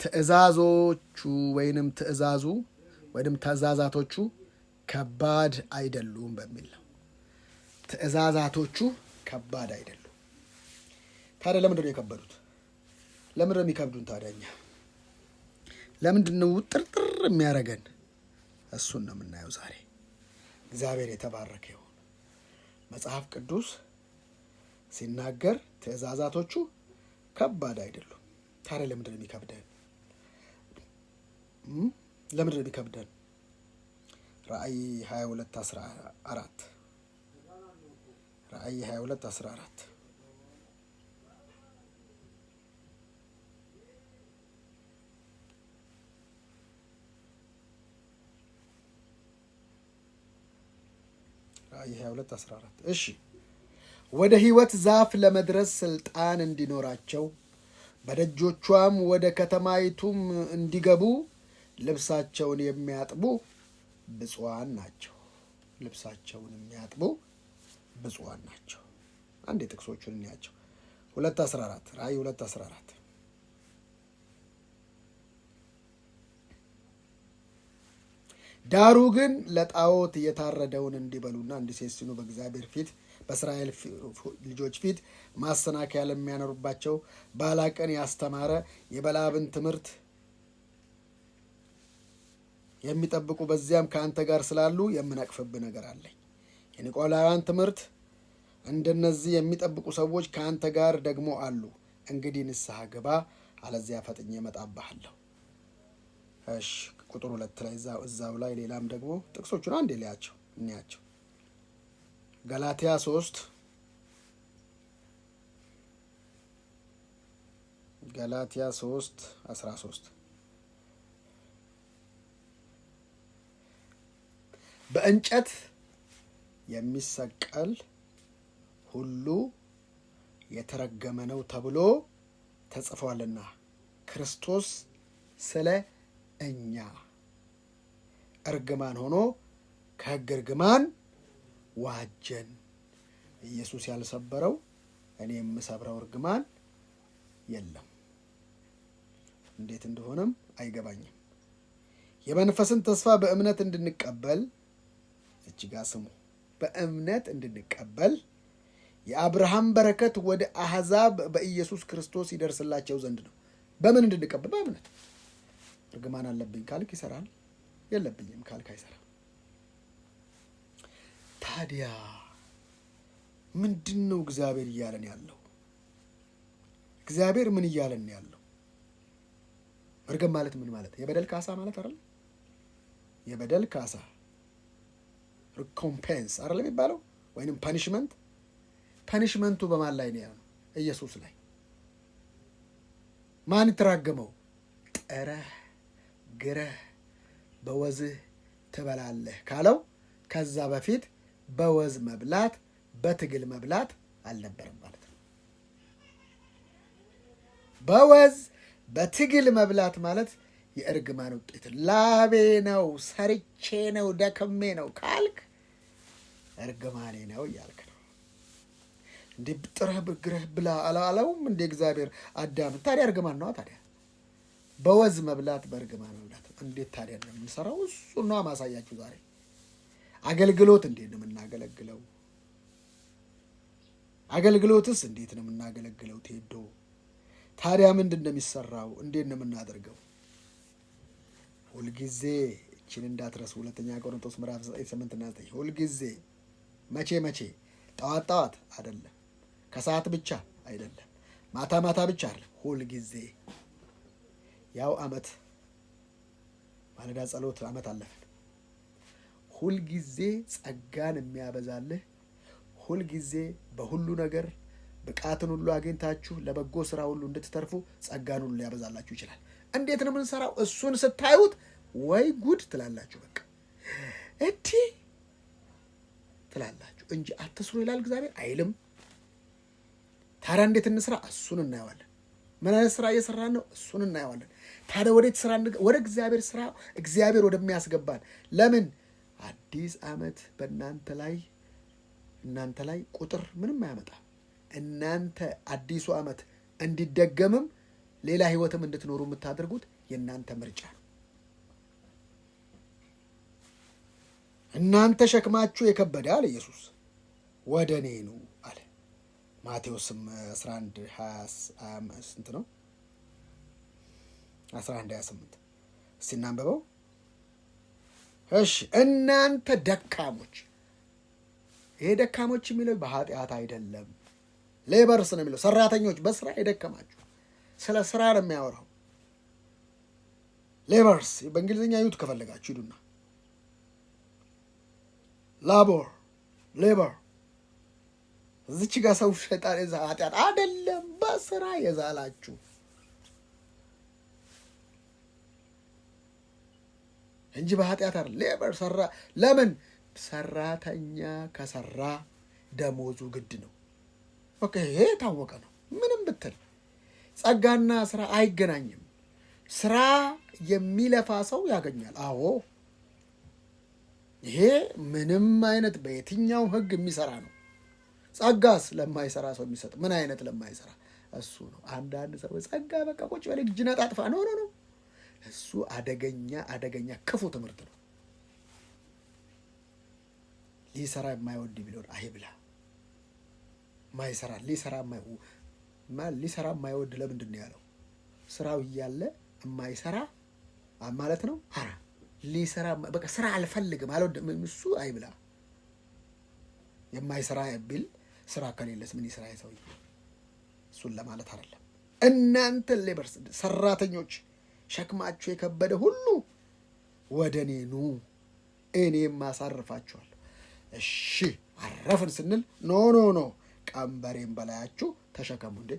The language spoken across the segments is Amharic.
ትእዛዞቹ ወይንም ትእዛዙ ወይንም ትእዛዛቶቹ ከባድ አይደሉም በሚል ነው። ትእዛዛቶቹ ከባድ አይደሉም። ታዲያ ለምንድን ነው የከበዱት? ለምንድን ነው የሚከብዱን? ታዲያኛ ለምንድን ነው ጥርጥር የሚያደርገን? እሱን ነው የምናየው ዛሬ። እግዚአብሔር የተባረከ ይሁን። መጽሐፍ ቅዱስ ሲናገር ትእዛዛቶቹ ከባድ አይደሉም። ታዲያ ለምንድን ነው የሚከብደን? ለምንድን ነው የሚከብደን? ራእይ 22:14 ራእይ 22:14 ራእይ 22:14 እሺ። ወደ ሕይወት ዛፍ ለመድረስ ስልጣን እንዲኖራቸው በደጆቿም ወደ ከተማይቱም እንዲገቡ ልብሳቸውን የሚያጥቡ ብፁዓን ናቸው። ልብሳቸውን የሚያጥቡ ብፁዓን ናቸው። አንድ የጥቅሶቹን እንያቸው። 2:14 ራእይ 2:14 ዳሩ ግን ለጣዖት የታረደውን እንዲበሉና እንዲሴስኑ በእግዚአብሔር ፊት በእስራኤል ልጆች ፊት ማሰናከያ ለሚያኖሩባቸው ባላቅን ያስተማረ የበልዓምን ትምህርት የሚጠብቁ በዚያም ከአንተ ጋር ስላሉ የምነቅፍብህ ነገር አለኝ። የኒቆላውያን ትምህርት እንደነዚህ የሚጠብቁ ሰዎች ከአንተ ጋር ደግሞ አሉ። እንግዲህ ንስሐ ግባ፣ አለዚያ ፈጥኜ እመጣብሃለሁ። እሺ ቁጥር 2 ላይ እዛው ላይ ሌላም ደግሞ ጥቅሶቹን አንዴ ሊያቸው እንያቸው። ገላትያ 3:13 በእንጨት የሚሰቀል ሁሉ የተረገመ ነው ተብሎ ተጽፏልና ክርስቶስ ስለ እኛ እርግማን ሆኖ ከሕግ እርግማን ዋጀን። ኢየሱስ ያልሰበረው እኔ የምሰብረው እርግማን የለም። እንዴት እንደሆነም አይገባኝም። የመንፈስን ተስፋ በእምነት እንድንቀበል እዚህ ጋር ስሙ፣ በእምነት እንድንቀበል የአብርሃም በረከት ወደ አሕዛብ በኢየሱስ ክርስቶስ ይደርስላቸው ዘንድ ነው። በምን እንድንቀበል? በእምነት። እርግማን አለብኝ ካልክ ይሰራል፣ የለብኝም ካልክ አይሰራም። ታዲያ ምንድን ነው እግዚአብሔር እያለን ያለው? እግዚአብሔር ምን እያለን ያለው? መርገም ማለት ምን ማለት? የበደል ካሳ ማለት አይደል? የበደል ካሳ ሪኮምፔንስ አይደል የሚባለው? ወይንም ፐኒሽመንት። ፐኒሽመንቱ በማን ላይ ነው ያለው? ኢየሱስ ላይ። ማን የተራገመው? ጥረህ ግረህ በወዝህ ትበላለህ ካለው ከዛ በፊት በወዝ መብላት በትግል መብላት አልነበረም ማለት ነው። በወዝ በትግል መብላት ማለት የእርግማን ውጤት ላቤ ነው፣ ሰርቼ ነው፣ ደክሜ ነው ካልክ እርግማኔ ነው እያልክ ነው። እንዴ ጥረህ ግረህ ብላ አላለውም እንዴ እግዚአብሔር አዳም? ታዲያ እርግማን ነዋ። ታዲያ በወዝ መብላት በእርግማን መብላት እንዴት ታዲያ ነው የምንሰራው? እሱን ነዋ ማሳያችሁ ዛሬ። አገልግሎት እንዴት ነው የምናገለግለው? አገልግሎትስ እንዴት ነው የምናገለግለው? ቴዶ ታዲያ ምንድን ነው የሚሰራው? እንዴት ነው የምናደርገው? ሁልጊዜ እችን እንዳትረሱ። 2 ቆሮንቶስ ምዕራፍ 9:8 እና 9 ሁልጊዜ መቼ ጠዋት አይደለም፣ ከሰዓት ብቻ አይደለም፣ ማታ ብቻ አይደለም፣ ሁልጊዜ። ያው አመት ማለዳ ጸሎት አመት አለፈን። ሁልጊዜ ጸጋን የሚያበዛልህ፣ ሁልጊዜ በሁሉ ነገር ብቃትን ሁሉ አግኝታችሁ ለበጎ ስራ ሁሉ እንድትተርፉ ጸጋን ሁሉ ሊያበዛላችሁ ይችላል። እንዴት ነው የምንሰራው? እሱን ስታዩት ወይ ጉድ ትላላችሁ። በቃ እንዲህ ትላላችሁ እንጂ አትስሩ ይላል እግዚአብሔር አይልም። ታዲያ እንዴት እንስራ? እሱን እናየዋለን። ምን አይነት ስራ እየሰራን ነው? እሱን እናየዋለን። ታዲያ ወዴት ስራ? ወደ እግዚአብሔር ስራ፣ እግዚአብሔር ወደሚያስገባን። ለምን አዲስ ዓመት በእናንተ ላይ ቁጥር ምንም አያመጣም። እናንተ አዲሱ ዓመት እንዲደገምም ሌላ ህይወትም እንድትኖሩ የምታደርጉት የእናንተ ምርጫ ነው። እናንተ ሸክማችሁ የከበደ አለ ኢየሱስ ወደ እኔ ኑ አለ። ማቴዎስም 11 ስንት ነው? 11:28 እስቲ እናንብበው። እሺ እናንተ ደካሞች። ይሄ ደካሞች የሚለው በኃጢአት አይደለም፣ ሌበርስ ነው የሚለው ሰራተኞች፣ በስራ የደከማችሁ። ስለ ስራ ነው የሚያወራው። ሌበርስ በእንግሊዝኛ ዩት ከፈለጋችሁ ሂዱና ላቦር ሌበር። እዚች ጋር ሰው ሸጣን የዛ ኃጢአት አይደለም፣ በስራ የዛላችሁ እንጂ በኃጢአት አይደለም። ሌበር ሰራ። ለምን? ሰራተኛ ከሰራ ደሞዙ ግድ ነው። ኦኬ፣ ይሄ የታወቀ ነው። ምንም ብትል ጸጋና ስራ አይገናኝም። ስራ የሚለፋ ሰው ያገኛል። አዎ፣ ይሄ ምንም አይነት በየትኛው ህግ የሚሰራ ነው። ጸጋስ ለማይሰራ ሰው የሚሰጥ ምን አይነት ለማይሰራ እሱ ነው። አንዳንድ ሰው ጸጋ በቃ ቁጭ በል እጅ ነጣጥፋ ነው። እሱ አደገኛ ክፉ ትምህርት ነው። ሊሰራ የማይወድ ቢሆን አይብላ። ማይሰራ ሊሰራ የማይወድ ለምንድን ነው ያለው? ስራው እያለ የማይሰራ ማለት ነው። ሊሰራ በቃ ስራ አልፈልግም አልወድም፣ እሱ አይብላ። የማይሰራ ቢል ስራ ከሌለስ ምን ይሰራ ሰውዬ? እሱን ለማለት አይደለም። እናንተ ሌበርስ ሰራተኞች ሸክማችሁ የከበደ ሁሉ ወደ እኔ ኑ እኔም አሳርፋችኋለሁ። እሺ አረፍን ስንል ኖ ቀንበሬን በላያችሁ ተሸከሙ። እንዴ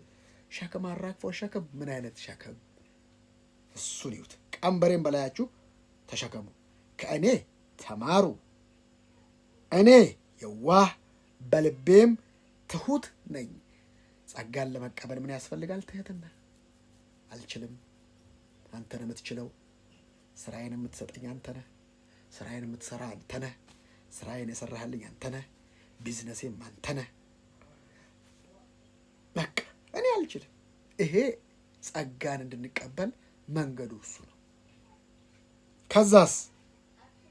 ሸክም አራግፎ ሸክም ምን አይነት ሸክም? እሱን ይዩት። ቀንበሬን በላያችሁ ተሸከሙ፣ ከእኔ ተማሩ፣ እኔ የዋህ በልቤም ትሁት ነኝ። ጸጋን ለመቀበል ምን ያስፈልጋል? ትህትና። አልችልም፣ አንተ ነህ የምትችለው። ስራዬን የምትሰጠኝ አንተ ነህ። ስራዬን የምትሰራ አንተ ነህ። ስራዬን የሰራህልኝ አንተ ነህ። ቢዝነሴም አንተ ነህ። በቃ እኔ አልችልም። ይሄ ጸጋን እንድንቀበል መንገዱ እሱ ነው።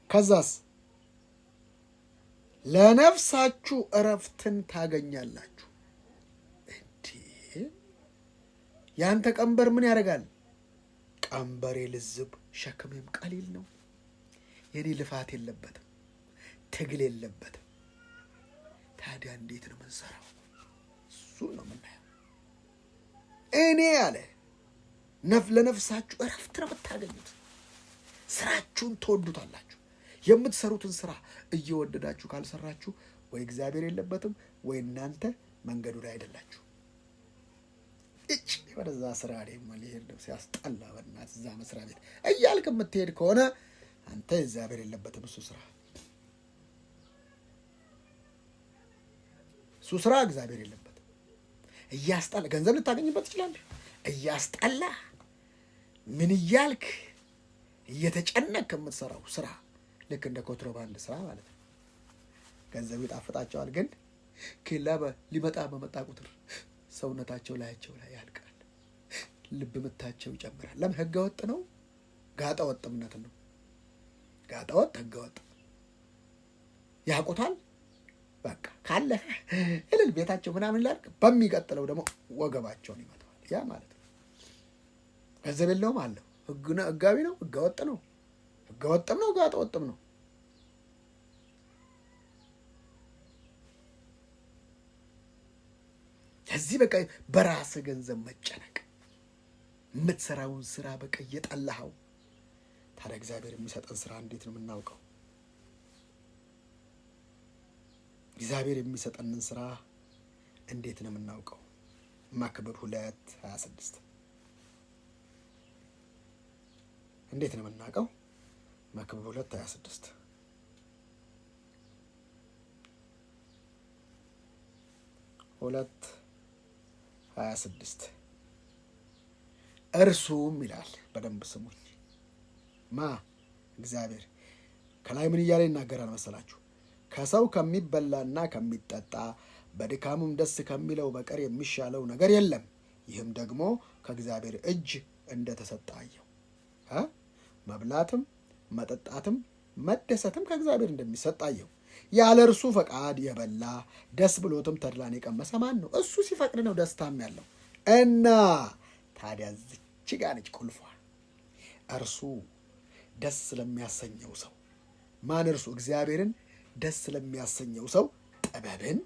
ከዛስ ለነፍሳችሁ እረፍትን ታገኛላችሁ። እንዴ ያንተ ቀንበር ምን ያደርጋል? ቀንበሬ ልዝብ ሸክሜም ቀሊል ነው። የኔ ልፋት የለበትም፣ ትግል የለበትም። ታዲያ እንዴት ነው የምንሰራው? እሱ ነው የምናየው። እኔ አለ ለነፍሳችሁ እረፍት ነው የምታገኙት። ስራችሁን ትወዱታላችሁ። የምትሰሩትን ስራ እየወደዳችሁ ካልሰራችሁ ወይ እግዚአብሔር የለበትም ወይ እናንተ መንገዱ ላይ አይደላችሁ። ወደዛ ስራ ሊሄድ ነው ሲያስጠላ፣ በእናትህ እዛ መስሪያ ቤት እያልክ የምትሄድ ከሆነ አንተ እግዚአብሔር የለበትም። እሱ ስራ እግዚአብሔር የለበትም። እያስጠላ ገንዘብ ልታገኝበት ትችላለህ። እያስጠላ ምን እያልክ እየተጨነቅ የምትሰራው ስራ ልክ እንደ ኮንትሮባንድ ስራ ማለት ነው። ገንዘቡ ይጣፍጣቸዋል፣ ግን ኬላ ሊመጣ በመጣ ቁጥር ሰውነታቸው ላያቸው ላይ ያልቃል። ልብ ምታቸው ይጨምራል። ለምን? ህገ ወጥ ነው። ጋጠ ወጥ እምነት ነው። ጋጠ ወጥ ህገ ወጥ ያውቁታል። በቃ ካለፈ እልል ቤታቸው ምናምን ላልቅ፣ በሚቀጥለው ደግሞ ወገባቸውን ይመታዋል። ያ ማለት ነው ገንዘብ የለውም አለው። ህጋዊ ነው፣ ህገ ወጥ ነው። ህገ ወጥም ነው፣ ጋጠ ወጥም ነው። ከዚህ በቃ በራስ ገንዘብ መጨነቅ፣ የምትሰራውን ስራ በቃ እየጠላኸው። ታዲያ እግዚአብሔር የሚሰጠን ስራ እንዴት ነው የምናውቀው? እግዚአብሔር የሚሰጠንን ስራ እንዴት ነው የምናውቀው? መክብብ 2:26 እንዴት ነው የምናውቀው? መክብብ 2:26 2:26 እርሱም ይላል። በደንብ ስሙኝ። እግዚአብሔር ከላይ ምን እያለ ይናገራል መሰላችሁ? ከሰው ከሚበላና ከሚጠጣ በድካሙም ደስ ከሚለው በቀር የሚሻለው ነገር የለም። ይህም ደግሞ ከእግዚአብሔር እጅ እንደተሰጠ አየሁ። መብላትም መጠጣትም መደሰትም ከእግዚአብሔር እንደሚሰጥ አየሁ። ያለ እርሱ ፈቃድ የበላ ደስ ብሎትም ተድላን የቀመሰ ማን ነው? እሱ ሲፈቅድ ነው ደስታም ያለው። እና ታዲያ ዝች ጋ ነች ቁልፏ። እርሱ ደስ ለሚያሰኘው ሰው ማን? እርሱ እግዚአብሔርን ደስ ለሚያሰኘው ሰው ጥበብን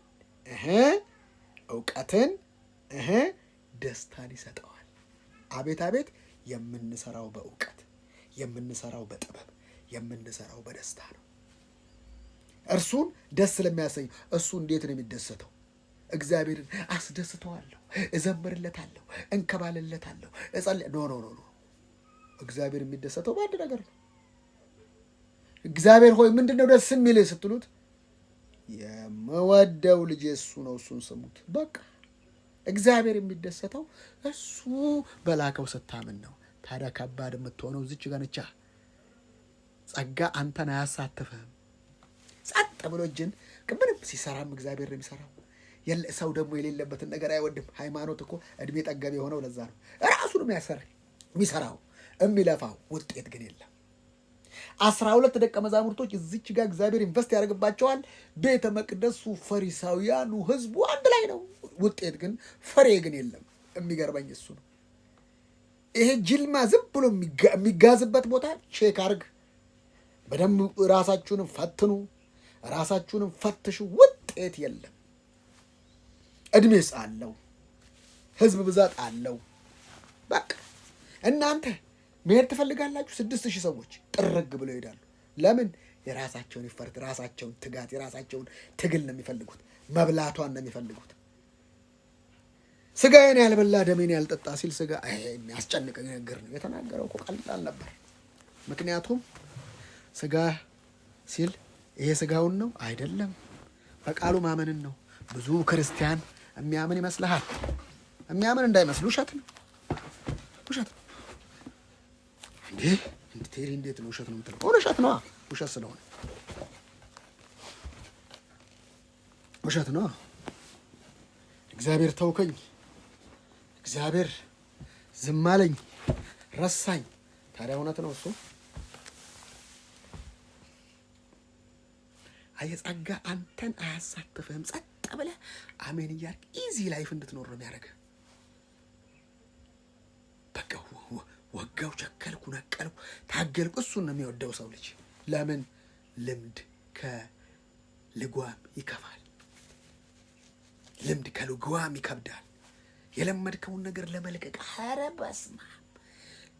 እውቀትን ደስታን ይሰጠዋል። አቤት አቤት! የምንሰራው በእውቀት የምንሰራው በጥበብ የምንሰራው በደስታ ነው። እርሱን ደስ ለሚያሰኘው እሱ እንዴት ነው የሚደሰተው? እግዚአብሔርን አስደስተዋለሁ፣ እዘምርለታለሁ፣ እንከባልለታለሁ፣ ኖ እግዚአብሔር የሚደሰተው በአንድ ነገር ነው። እግዚአብሔር ሆይ ምንድን ነው ደስ የሚልህ ስትሉት የምወደው ልጄ እሱ ነው፣ እሱን ስሙት። በቃ እግዚአብሔር የሚደሰተው እሱ በላከው ስታምን ነው። ታዲያ ከባድ የምትሆነው እዚች ጋር ነቻ። ጸጋ አንተን አያሳትፍህም። ጸጥ ብሎ እጅን ምንም ሲሰራም እግዚአብሔር ነው የሚሰራው። ሰው ደግሞ የሌለበትን ነገር አይወድም። ሃይማኖት እኮ እድሜ ጠገብ የሆነው ለዛ ነው። ራሱን የሚሰራው የሚለፋው ውጤት ግን የለም። 12 ደቀ መዛሙርቶች እዚች ጋር እግዚአብሔር ኢንቨስት ያደርግባቸዋል። ቤተ መቅደሱ፣ ፈሪሳውያኑ፣ ህዝቡ አንድ ላይ ነው። ውጤት ግን ፍሬ ግን የለም። የሚገርመኝ እሱ ነው። ይሄ ጅልማ ዝም ብሎ የሚጋዝበት ቦታ ቼክ አርግ። በደንብ ራሳችሁንም ፈትኑ፣ ራሳችሁንም ፈትሹ። ውጤት የለም። እድሜስ አለው፣ ህዝብ ብዛት አለው። በቃ እናንተ መሄድ ትፈልጋላችሁ። 6000 ሰዎች ጥርግ ብለው ይሄዳሉ። ለምን? የራሳቸውን ይፈርት፣ ራሳቸውን ትጋት፣ የራሳቸውን ትግል ነው የሚፈልጉት። መብላቷን ነው የሚፈልጉት። ስጋዬን ያልበላ ደሜን ያልጠጣ ሲል ስጋ የሚያስጨንቅ ነገር ነው የተናገረው እኮ ቀላል ነበር። ምክንያቱም ስጋ ሲል ይሄ ስጋውን ነው አይደለም፣ በቃሉ ማመንን ነው። ብዙ ክርስቲያን የሚያምን ይመስልሃል? የሚያምን እንዳይመስል ውሸት ነው፣ ውሸት ነው። ቴሪ እንዴት ነው ውሸት ነው የምትለው? ውሸት ነው፣ ውሸት ስለሆነ ውሸት ነው። እግዚአብሔር ተውከኝ፣ እግዚአብሔር ዝም አለኝ፣ ረሳኝ። ታዲያ እውነት ነው እሱ። ጸጋ አንተን አያሳትፍህም። ጸጥ ብለህ አሜን እያልክ ኢዚ ላይፍ እንድትኖር ነው የሚያደርግህ። በቃ ወጋው፣ ቸከልኩ፣ ነቀልኩ፣ ታገልኩ። እሱን ነው የሚወደው ሰው ልጅ። ለምን? ልምድ ከልጓም ይከፋል። ልምድ ከልጓም ይከብዳል። የለመድከውን ነገር ለመልቀቅ ኧረ በስመ አብ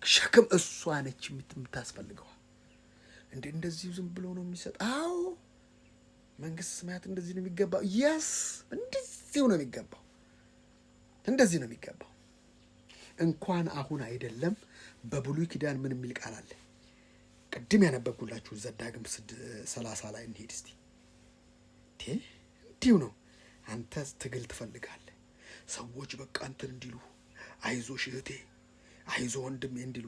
ሸክም እሷ ነች የምታስፈልገው። እንደዚህ ዝም ብሎ ነው የሚሰጥ? አዎ መንግስት ሰማያት እንደዚህ ነው የሚገባው። የስ እንደዚህ ነው የሚገባው፣ እንደዚህ ነው የሚገባው። እንኳን አሁን አይደለም በብሉይ ኪዳን ምን የሚል ቃል አለ? ቅድም ያነበብኩላችሁ ዘዳግም 30 ላይ እንሄድ እስቲ። እንዲሁ ነው። አንተ ትግል ትፈልጋለህ፣ ሰዎች በቃ እንትን እንዲሉ፣ አይዞሽ እህቴ፣ አይዞ ወንድሜ እንዲሉ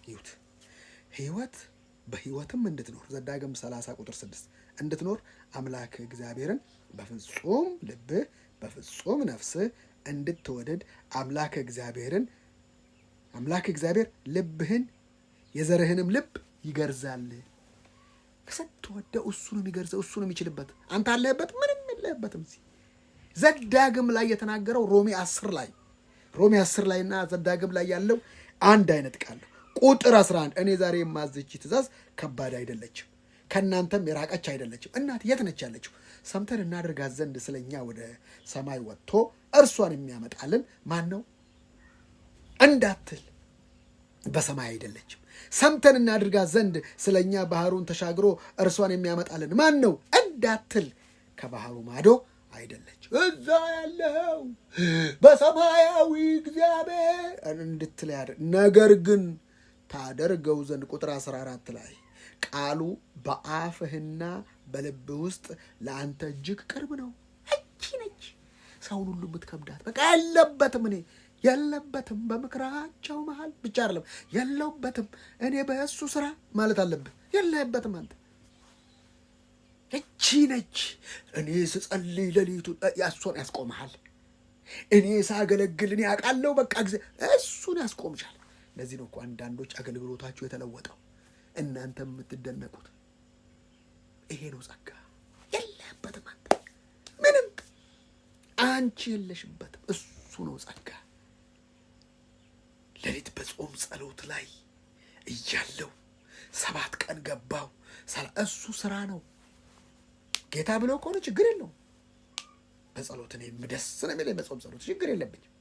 ይሁት ህይወት በህይወትም እንድትኖር ዘዳግም 30 ቁጥር 6 እንድትኖር አምላክ እግዚአብሔርን በፍጹም ልብህ በፍጹም ነፍስህ እንድትወደድ አምላክ እግዚአብሔር ልብህን የዘርህንም ልብ ይገርዛል። ስትወደው እሱ ነው የሚገርዘው፣ እሱ ነው የሚችልበት። አንተ አለህበት፣ ምንም የለህበትም። እዚህ ዘዳግም ላይ የተናገረው ሮሜ 10 ላይና ዘዳግም ላይ ያለው አንድ አይነት ቃል ነው። ቁጥር 11 እኔ ዛሬ የማዝች ትእዛዝ ከባድ አይደለችም፣ ከእናንተም የራቀች አይደለችም። እናት የት ነች ያለችው? ሰምተን እናደርጋት ዘንድ ስለኛ ወደ ሰማይ ወጥቶ እርሷን የሚያመጣልን ማን ነው እንዳትል፣ በሰማይ አይደለችም። ሰምተን እናደርጋት ዘንድ ስለኛ ባህሩን ተሻግሮ እርሷን የሚያመጣልን ማን ነው እንዳትል፣ ከባህሩ ማዶ አይደለች፣ እዛ ያለው በሰማያዊ እግዚአብሔር እንድትል ያደርግ። ነገር ግን ታደርገው ዘንድ ቁጥር 14 ላይ ቃሉ በአፍህና በልብህ ውስጥ ለአንተ እጅግ ቅርብ ነው። እቺ ነች ሰውን ሁሉ የምትከብዳት። በቃ የለበትም በምክራቸው መሃል ብቻ አይደለም የለውበትም። እኔ በእሱ ስራ ማለት አለብህ። የለህበትም አንተ። እቺ ነች እኔ ስጸልይ ሌሊቱን ያሷን ያስቆመሃል። እኔ ሳገለግል እኔ አውቃለሁ በቃ እሱን ያስቆምሻል። ለዚህ ነው እኮ አንዳንዶች አገልግሎታቸው የተለወጠው። እናንተም የምትደነቁት ይሄ ነው። ጸጋ የለህበትም አንተ፣ ምንም አንቺ የለሽበትም። እሱ ነው ጸጋ። ሌሊት በጾም ጸሎት ላይ እያለው 7 ቀን ገባው። እሱ ስራ ነው። ጌታ ብለው ከሆነ ችግር የለውም። በጸሎት እኔ ደስ ነው የሚለኝ፣ በጾም ጸሎት ችግር የለብኝም።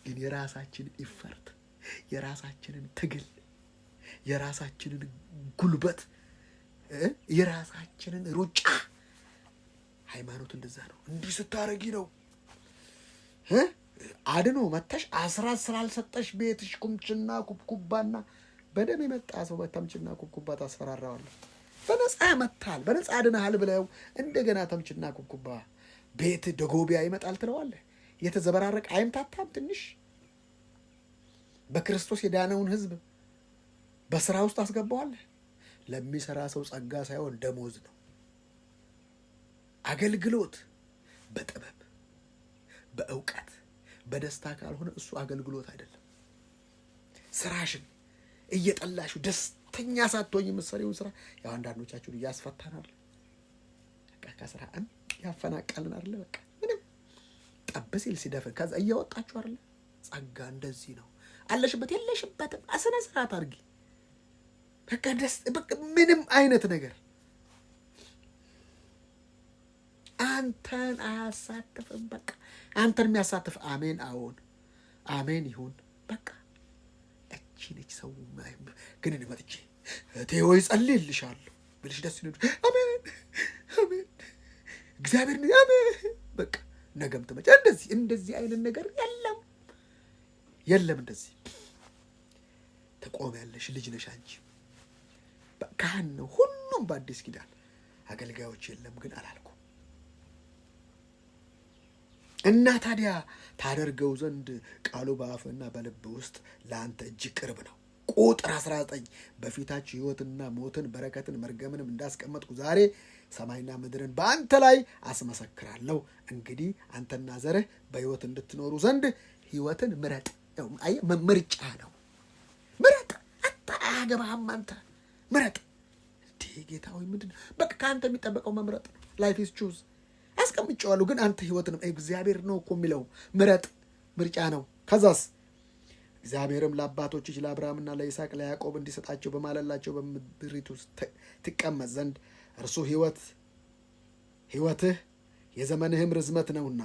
ግን የራሳችንን ኢፈርት፣ የራሳችንን ትግል፣ የራሳችንን ጉልበት፣ የራሳችንን ሩጫ፣ ሃይማኖት እንደዛ ነው። እንዲህ ስታረጊ ነው አድኖ መተሽ 10 ስላልሰጠሽ ቤትሽ ኩምችና ኩብኩባና በደም የመጣ ሰው በተምችና ኩብኩባ ታስፈራራዋለህ። በነፃ መታል በነፃ አድነሃል ብለው እንደገና ተምችና ኩብኩባ ቤት ደጎቢያ ይመጣል ትለዋለህ። የተዘበራረቀ አይምታታም። ትንሽ በክርስቶስ የዳነውን ሕዝብ በስራ ውስጥ አስገባዋለህ። ለሚሰራ ሰው ጸጋ ሳይሆን ደሞዝ ነው። አገልግሎት በጥበብ በእውቀት በደስታ ካልሆነ እሱ አገልግሎት አይደለም። ስራሽን እየጠላሹ ደስተኛ ሳትሆኝ የምትሰሪውን ስራ ያው አንዳንዶቻችሁን እያስፈታናል። በቃ ከስራ ያፈናቀልን አይደለ? በቃ ምንም ጠብ ሲል ሲደፍር ከዛ እያወጣችሁ አይደለ? ጸጋ እንደዚህ ነው። አለሽበት የለሽበትም አስነ ስርዓት አድርጊ። በቃ በቃ ምንም አይነት ነገር አንተን አያሳትፍም። በቃ አንተን የሚያሳትፍ አሜን፣ አዎን፣ አሜን ይሁን። በቃ እቺ ነች ሰው። ግን እኔ መጥቼ እቴ ሆይ ጸልይልሻለሁ ብልሽ ደስ ይለኝ። አሜን አሜን፣ እግዚአብሔር ነው። አሜን በቃ ነገም ተመጨ። እንደዚህ አይነት ነገር የለም። እንደዚህ ተቆሚያለሽ። ልጅ ነሽ አንቺ። ካህን ነው ሁሉም በአዲስ ኪዳን። አገልጋዮች የለም ግን አላልኩም። እና ታዲያ ታደርገው ዘንድ ቃሉ በአፍና በልብ ውስጥ ለአንተ እጅግ ቅርብ ነው። ቁጥር 19 በፊታችሁ ሕይወትና ሞትን በረከትን መርገምንም እንዳስቀመጥኩ ዛሬ ሰማይና ምድርን በአንተ ላይ አስመሰክራለሁ። እንግዲህ አንተና ዘርህ በሕይወት እንድትኖሩ ዘንድ ሕይወትን ምረጥ። ምርጫ ነው። ምረጥ። አንተ አያገባህም። አንተ ምረጥ። እንዴ ጌታ ሆይ ምንድን ነው? በቃ ከአንተ የሚጠበቀው መምረጥ ነው። ላይፍ ኢዝ ቹዝ አስቀምጬዋለሁ። ግን አንተ ሕይወትንም እግዚአብሔር ነው እኮ የሚለው። ምረጥ፣ ምርጫ ነው። ከዛስ እግዚአብሔርም ለአባቶችህ ለአብርሃምና ለይስሐቅ ለያዕቆብ እንዲሰጣቸው በማለላቸው በምድሪቱ ትቀመጥ ዘንድ እርሱ ሕይወትህ የዘመንህም ርዝመት ነውና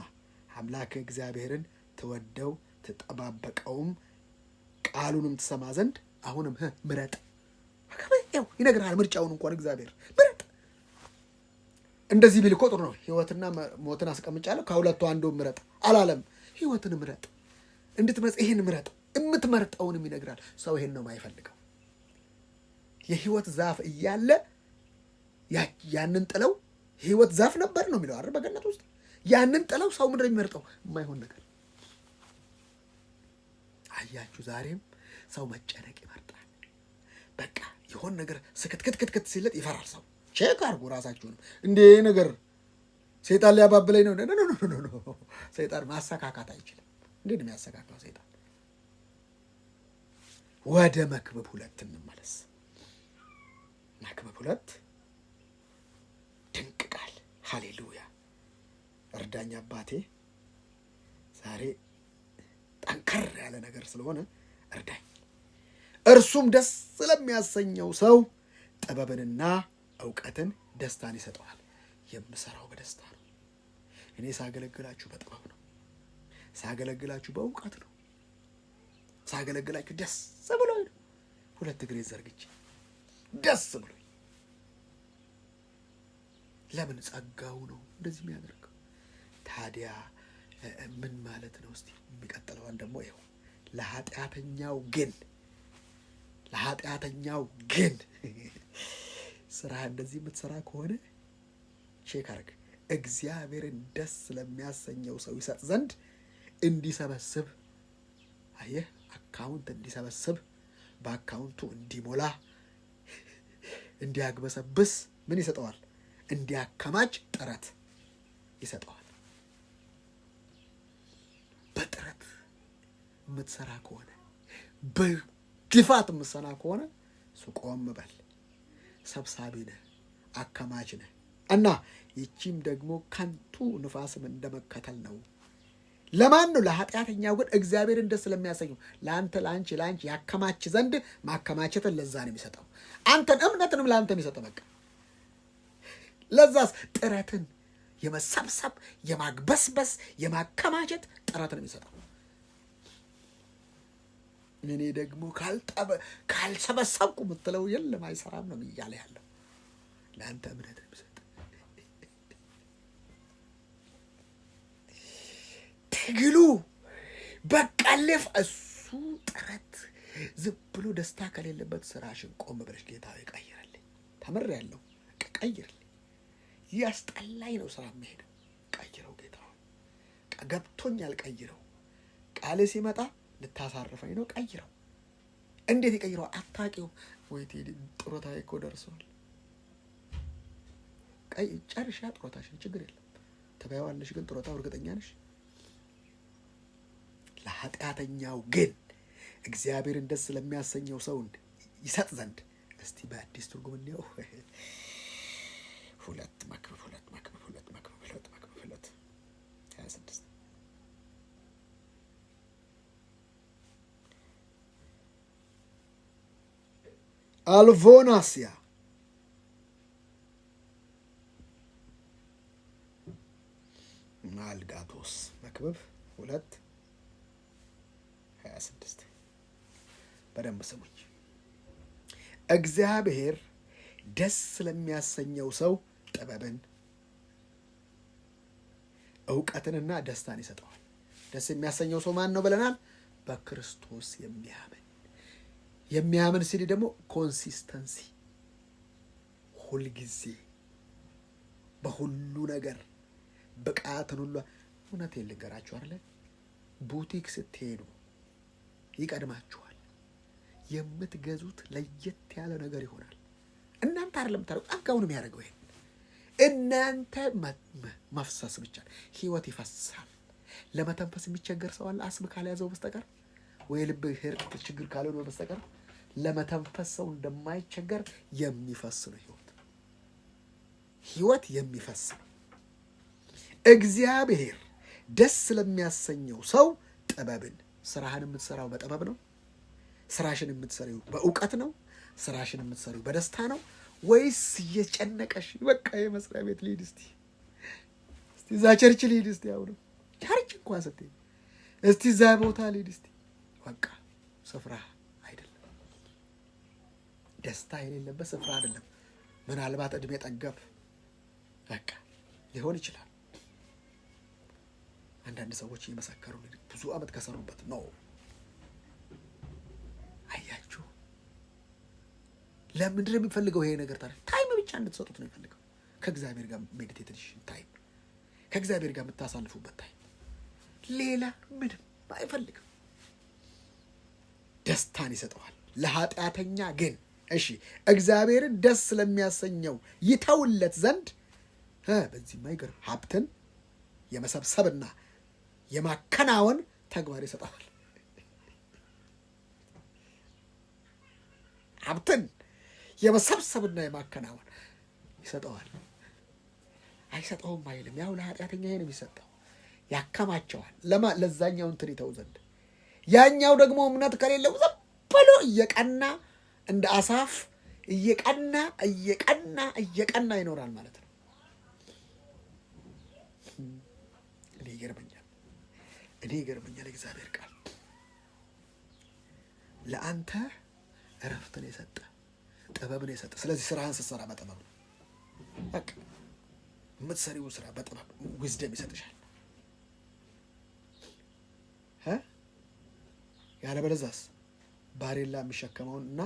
አምላክህ እግዚአብሔርን ትወደው ትጠባበቀውም ቃሉንም ትሰማ ዘንድ አሁንም ምረጥ። ያው ይነግርሃል ምርጫውን እንኳን እግዚአብሔር ምረጥ። እንደዚህ ቢል እኮ ጥሩ ነው። ሕይወትና ሞትን አስቀምጫለሁ ከሁለቱ አንዱ ምረጥ አላለም። ሕይወትን ምረጥ እንድትመጽ ይህን ምረጥ። የምትመርጠውንም ይነግራል። ሰው ይሄን ነው የማይፈልገው። የሕይወት ዛፍ እያለ ያንን ጥለው ሕይወት ዛፍ ነበር ነው የሚለው አይደል? በገነት ውስጥ ያንን ጥለው ሰው ምንድን ነው የሚመርጠው? የማይሆን ነገር። አያችሁ፣ ዛሬም ሰው መጨነቅ ይመርጣል። በቃ የሆን ነገር ስክትክትክት ሲለት ይፈራል ሰው። ቼክ አድርጉ ራሳችሁንም። እንዴ ነገር ሰይጣን ሊያባብለኝ ነው። ኖ ሰይጣን ማሰካካት አይችልም። እንዴት ነው የሚያሰካካው ሰይጣን? ወደ መክብብ 2 እንመለስ። መክብብ 2 ድንቅ ቃል። ሃሌሉያ። እርዳኝ አባቴ። ዛሬ ጠንከር ያለ ነገር ስለሆነ እርዳኝ። እርሱም ደስ ስለሚያሰኘው ሰው ጥበብንና እውቀትን ደስታን ይሰጠዋል። የምሰራው በደስታ ነው። እኔ ሳገለግላችሁ በጥበብ ነው። ሳገለግላችሁ በእውቀት ነው። ሳገለግላችሁ ደስ ብሎኝ ነው። 2 እግሬ ዘርግቼ ደስ ብሎኝ። ለምን? ጸጋው ነው እንደዚህ የሚያደርገው። ታዲያ ምን ማለት ነው? እስቲ የሚቀጥለውን ደግሞ ይኸው። ለኃጢአተኛው ግን ስራ እንደዚህ የምትሰራ ከሆነ ቼክ አድርግ። እግዚአብሔርን ደስ ለሚያሰኘው ሰው ይሰጥ ዘንድ እንዲሰበስብ፣ አየህ፣ አካውንት እንዲሰበስብ፣ በአካውንቱ እንዲሞላ፣ እንዲያግበሰብስ ምን ይሰጠዋል? እንዲያከማች ጥረት ይሰጠዋል። የምትሰራ ከሆነ በድፋት የምትሰራ ከሆነ እሱ ቆም በል። ሰብሳቢ ነህ፣ አከማች ነህ እና ይቺም ደግሞ ከንቱ ንፋስም እንደመከተል ነው። ለማን ነው? ለኃጢአተኛው ግን እግዚአብሔርን ደስ ስለሚያሰኘው ለአንተ ለአንቺ ያከማች ዘንድ ማከማቸትን ለዛ ነው የሚሰጠው። አንተን እምነትንም ለአንተ የሚሰጠው በቃ ለዛስ ጥረትን የመሰብሰብ የማግበስበስ የማከማቸት ጥረትን የሚሰጠው። እኔ ደግሞ ካልሰበሰብኩ የምትለው የለም አይሰራም ነው እያለ ያለው። ለአንተ እምነት ነው የሚሰጥ። ትግሉ በቃልፍ እሱ ጥረት ዝም ብሎ ደስታ ከሌለበት ስራሽን ቆም ብለሽ ጌታ ይቀይርልኝ፣ ተምሬያለሁ፣ ቀይርልኝ፣ ያስጠላኝ ነው ስራ የሚሄደው፣ ቀይረው ጌታ ገብቶኛል፣ ቀይረው። ቃል ሲመጣ ልታሳርፈኝ ነው፣ ቀይረው። እንዴት ይቀይረው? አታውቂውም ወይ? ጡረታዬ እኮ ደርሷል፣ ጨርሻ ጡረታሽን፣ ችግር የለም ትበይዋለሽ፣ ግን ጡረታው እርግጠኛ ነሽ? ለኃጢአተኛው ግን እግዚአብሔርን ደስ ስለሚያሰኘው ሰው ይሰጥ ዘንድ እስቲ በአዲስ ትርጉም እንየው። 2 መክብብ 26 አልፎናስያ ማልዳቶስ መክብብ 2:26 በደንብ ስሙኝ። እግዚአብሔር ደስ ስለሚያሰኘው ሰው ጥበብን እውቀትንና ደስታን ይሰጠዋል። ደስ የሚያሰኘው ሰው ማን ነው ብለናል? በክርስቶስ የሚያምን ሲል ደግሞ ኮንሲስተንሲ፣ ሁልጊዜ በሁሉ ነገር ብቃትን ሁሉ። እውነቴን ልንገራችሁ አይደለ? ቡቲክ ስትሄዱ ይቀድማችኋል። የምትገዙት ለየት ያለ ነገር ይሆናል። እናንተ አይደለም ታረቁ፣ ጸጋውን የሚያደርገው ይሄን እናንተ መፍሰስ ብቻ። ህይወት ይፈሳል። ለመተንፈስ የሚቸገር ሰው አለ አስም ካልያዘው በስተቀር ወይ ልብ ችግር ካልሆነ በስተቀር ለመተንፈስ ሰው እንደማይቸገር የሚፈስ ነው ህይወት የሚፈስ ነው። እግዚአብሔር ደስ ስለሚያሰኘው ሰው ጥበብን። ስራህን የምትሰራው በጥበብ ነው? ስራሽን የምትሰሪው በእውቀት ነው? ስራሽን የምትሰሪው በደስታ ነው ወይስ እየጨነቀሽ በቃ የመስሪያ ቤት ልሂድ እስቲ እዛ ቸርች ልሂድ እስቲ አሁን ቸርች እንኳን ስትሄድ እስቲ እዛ ቦታ ልሂድ እስቲ በቃ ስፍራ አይደለም። ደስታ የሌለበት ስፍራ አይደለም። ምናልባት እድሜ ጠገብ በቃ ሊሆን ይችላል። አንዳንድ ሰዎች እየመሰከሩ ብዙ አመት ከሰሩበት ነው። አያችሁ፣ ለምንድን ነው የሚፈልገው ይሄ ነገር? ታዲያ ታይም ብቻ እንድትሰጡት ነው የሚፈልገው። ከእግዚአብሔር ጋር ሜዲቴሽን ታይም፣ ከእግዚአብሔር ጋር የምታሳልፉበት ታይም፣ ሌላ ምንም አይፈልግም። ደስታን ይሰጠዋል። ለኃጢአተኛ ግን እሺ እግዚአብሔርን ደስ ስለሚያሰኘው ይተውለት ዘንድ በዚህ ማይገርም ሀብትን የመሰብሰብና የማከናወን ተግባር ይሰጠዋል። ሀብትን የመሰብሰብና የማከናወን ይሰጠዋል። አይሰጠውም አይልም። ያው ለኃጢአተኛ ይሄን የሚሰጠው ያከማቸዋል። ለዛኛው እንትን ይተው ዘንድ፣ ያኛው ደግሞ እምነት ከሌለው ዝም ብሎ እየቀና እንደ አሳፍ እየቀና ይኖራል ማለት ነው። እኔ ይገርመኛል እግዚአብሔር ቃል ለአንተ እረፍትን የሰጠ ጥበብን የሰጠ። ስለዚህ ስራህን ስትሰራ በጥበብ ነው። በቃ የምትሰሪው ስራ በጥበብ ዊዝደም ይሰጥሻል። ያለበለዚያስ ባሬላ የሚሸከመውን እና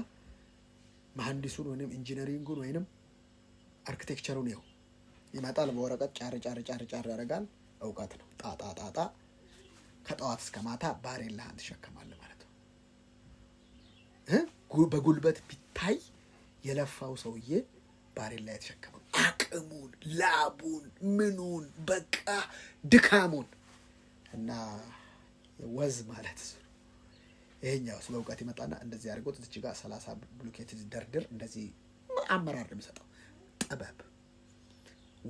መሐንዲሱን ወይንም ኢንጂነሪንጉን ወይንም አርኪቴክቸሩን ይኸው ይመጣል። በወረቀት ጫር ያደርጋል። እውቀት ነው። ጣጣ ከጠዋት እስከ ማታ ባሬላህን ትሸከማለህ ማለት ነው። በጉልበት ቢታይ የለፋው ሰውዬ ባሬላ የተሸከመው አቅሙን፣ ላቡን፣ ምኑን በቃ ድካሙን እና ወዝ ማለት ይሄኛው በእውቀት ይመጣና እንደዚህ አድርጎት እዚች ጋር 30 ብሎኬት ደርድር እንደዚህ አመራር ነው የሚሰጠው። ጥበብ፣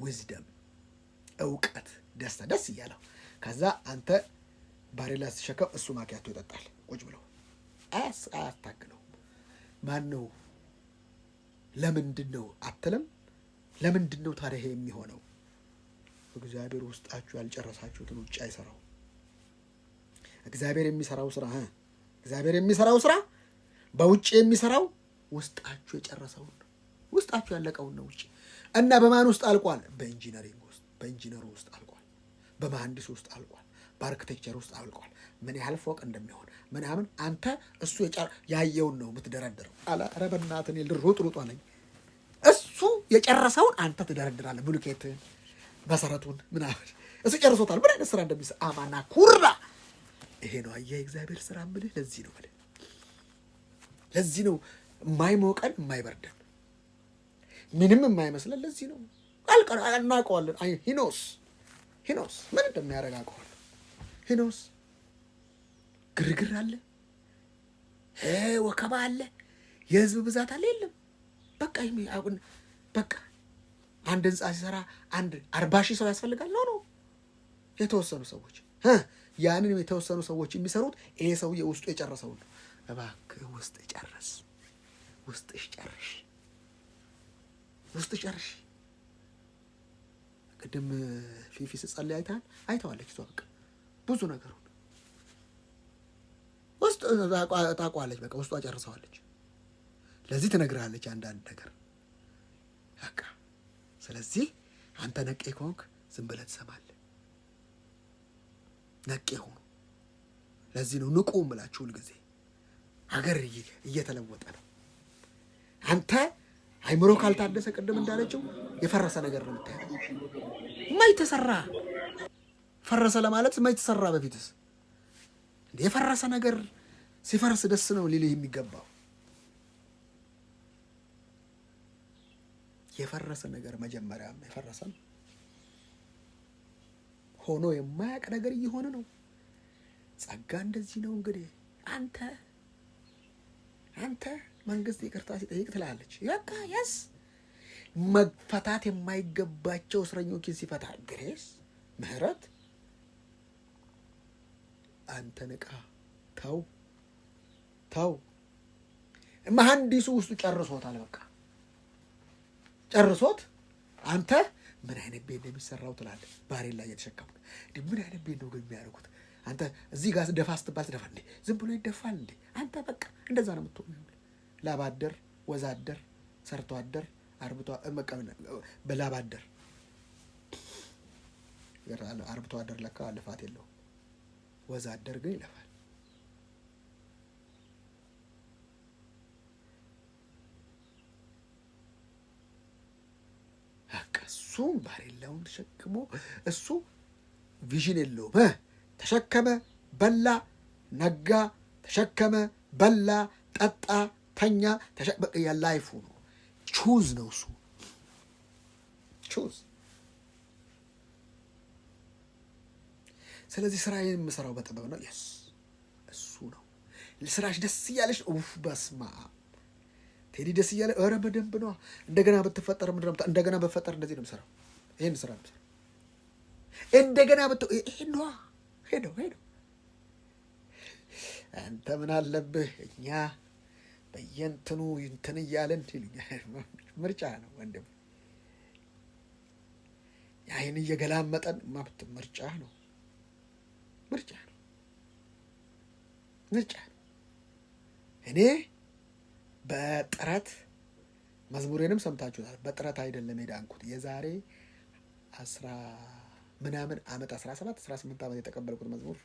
ዊዝደም፣ እውቀት፣ ደስታ ደስ እያለው ከዛ አንተ ባሬላ ስትሸከም እሱ ማኪያቶ ይጠጣል ቁጭ ብለው አያስታግለው። ማን ነው ለምንድን ነው አትልም? ለምንድን ነው ታዲያ ይሄ የሚሆነው? እግዚአብሔር ውስጣችሁ ያልጨረሳችሁትን ውጭ አይሰራው። እግዚአብሔር የሚሰራው ስራ በውጭ የሚሰራው ውስጣችሁ የጨረሰውን ነው። ውስጣችሁ ያለቀውን ነው ውጭ እና በማን ውስጥ አልቋል? በኢንጂነሪንግ ውስጥ፣ በኢንጂነሩ ውስጥ አልቋል። በመሐንዲሱ ውስጥ አልቋል። በአርክቴክቸር ውስጥ አልቋል። ምን ያህል ፎቅ እንደሚሆን ምናምን አንተ እሱ ያየውን ነው የምትደረድረው። ኧረ በእናትህ እኔ ልሩጥ አለኝ። እሱ የጨረሰውን አንተ ትደረድራለህ። ብሎኬትን፣ መሰረቱን ምናምን እሱ ጨርሶታል። ምን አይነት ስራ እንደሚሰራ አማና ኩራ። ይሄ ነው አየህ እግዚአብሔር ስራ የምልህ። ለዚህ ነው የማይሞቀን የማይበርደን ምንም የማይመስለን። ለዚህ ነው እናውቀዋለን። ሂኖስ ምን እንደሚያደርግ አውቀዋለሁ። ሂኖስ ግርግር አለ፣ ወከባ አለ፣ የህዝብ ብዛት አለ። የለም በቃ አንድ ህንፃ ሲሰራ 40,000 ሰው ያስፈልጋል? ነው የተወሰኑ ሰዎች ያንን የተወሰኑ ሰዎች የሚሰሩት ይሄ ሰውዬ ውስጡ የጨረሰው ነው። እባክህ ውስጥ ጨርሽ። ቅድም ፊፊ ስጸልይ አይተዋለች። እሷ በቃ ብዙ ነገሩን ውስጥ ታውቀዋለች። በቃ ውስጧ ጨርሰዋለች። ለዚህ ትነግርሃለች አንዳንድ ነገር በቃ። ስለዚህ አንተ ነቄ ከሆንክ ዝም ብለህ ትሰማለህ። ነቄ ሁኑ። ለዚህ ነው ንቁ እምላችሁ ሁልጊዜ። ሀገር እየተለወጠ ነው። አንተ አይምሮ ካልታደሰ ቅድም እንዳለችው የፈረሰ ነገር ነው የምታየው። ማይተሰራ ፈረሰ ለማለት ማይተሰራ በፊትስ እንደ የፈረሰ ነገር ሲፈርስ ደስ ነው ሊልህ የሚገባው። የፈረሰ ነገር መጀመሪያም የፈረሰ ሆኖ የማያውቅ ነገር እየሆነ ነው። ጸጋ እንደዚህ ነው እንግዲህ። አንተ መንግስት ይቅርታ ሲጠይቅ ትላለች። በቃ ያስ መፈታት የማይገባቸው እስረኞችን ሲፈታ ግሬስ፣ ምህረት። አንተ ንቃ። ተው። መሐንዲሱ ውስጡ ጨርሶታል። በቃ ጨርሶት አንተ ምን አይነት ቤት ነው የሚሰራው ትላለህ። ባሬላ እየተሸከምክ ምን አይነት ቤት ነው ግን የሚያደርጉት? አንተ እዚህ ጋር ደፋ ስትባል ትደፋ እንዴ? ዝም ብሎ ይደፋል እንዴ? አንተ በቃ እንደዛ ነው የምትሆነው። ላባደር፣ ወዛደር፣ ሰርቶ አደር፣ አርብቶ በላባደር አርብቶ አደር ለካ ልፋት የለውም። ወዛደር ግን ይለፋል። እሱም ባሬላውን ተሸክሞ እሱ ቪዥን የለውም። ተሸከመ፣ በላ፣ ነጋ፣ ተሸከመ፣ በላ፣ ጠጣ፣ ተኛ። በቃ የላይፉ ነው። ቹዝ ነው እሱ ቹዝ። ስለዚህ ስራዬን የምሰራው በጥበብ ነው። የስ እሱ ነው። ስራሽ ደስ እያለሽ በስማ ቴዲ ደስ እያለ ኧረ በደንብ ነው። እንደገና ብትፈጠር እንደገና በፈጠር እንደዚህ ነው የምሰራው። ይሄን ስራ ነው የምሰራው። እንደገና ይሄን ነው ሄደው አንተ ምን አለብህ? እኛ በየእንትኑ እንትን እያለን ይሉኛል። ምርጫ ነው ወንድም። ያይን እየገላመጠን ማብት ምርጫ ነው። እኔ በጥረት መዝሙሬንም ሰምታችሁታል። በጥረት አይደለም የዳንኩት። የዛሬ 17 18 ዓመት የተቀበልኩት መዝሙር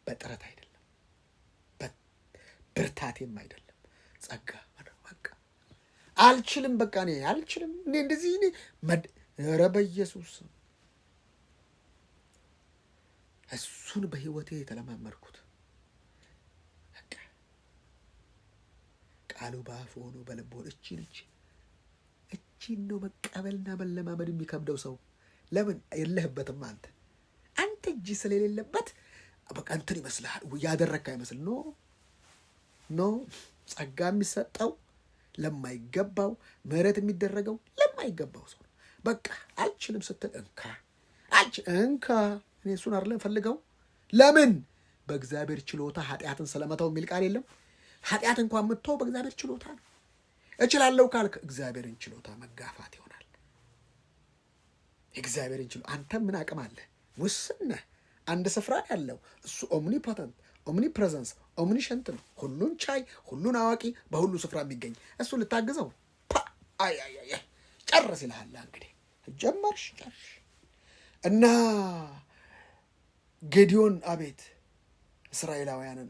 በጥረት አይደለም፣ ብርታቴም አይደለም። ጸጋ በቃ አልችልም። በቃ እኔ አልችልም። እኔ እንደዚህ ኧረ በኢየሱስ እሱን በህይወቴ የተለማመድኩት በቃ ቃሉ በአፍ ሆኖ በልቦን እቺን ነው መቀበልና መለማመድ የሚከብደው ሰው። ለምን የለህበትም? አንተ እጅ ስለሌለበት በቃ እንትን ይመስልሃል ያደረግክ አይመስል ኖ ጸጋ የሚሰጠው ለማይገባው፣ ምህረት የሚደረገው ለማይገባው ሰው ነው። በቃ አልችልም ስትል እንካ እኔ እሱን አይደለም ፈልገው። ለምን በእግዚአብሔር ችሎታ ኃጢአትን ስለመተው የሚል ቃል የለም። ኃጢአት እንኳን የምትተው በእግዚአብሔር ችሎታ ነው። እችላለሁ ካልክ እግዚአብሔርን ችሎታ መጋፋት ይሆናል። እግዚአብሔርን ችሎታ አንተ ምን አቅም አለ? ውስን ነህ። አንድ ስፍራ ያለው እሱ ኦምኒፖተንት፣ ኦምኒፕሬዘንስ፣ ኦምኒሸንት ነው። ሁሉን ቻይ፣ ሁሉን አዋቂ፣ በሁሉ ስፍራ የሚገኝ እሱ ልታግዘው ጨርስ ይልሃል። እንግዲህ ጀመርሽ ጨርሽ እና ጌዲዮን አቤት እስራኤላውያንን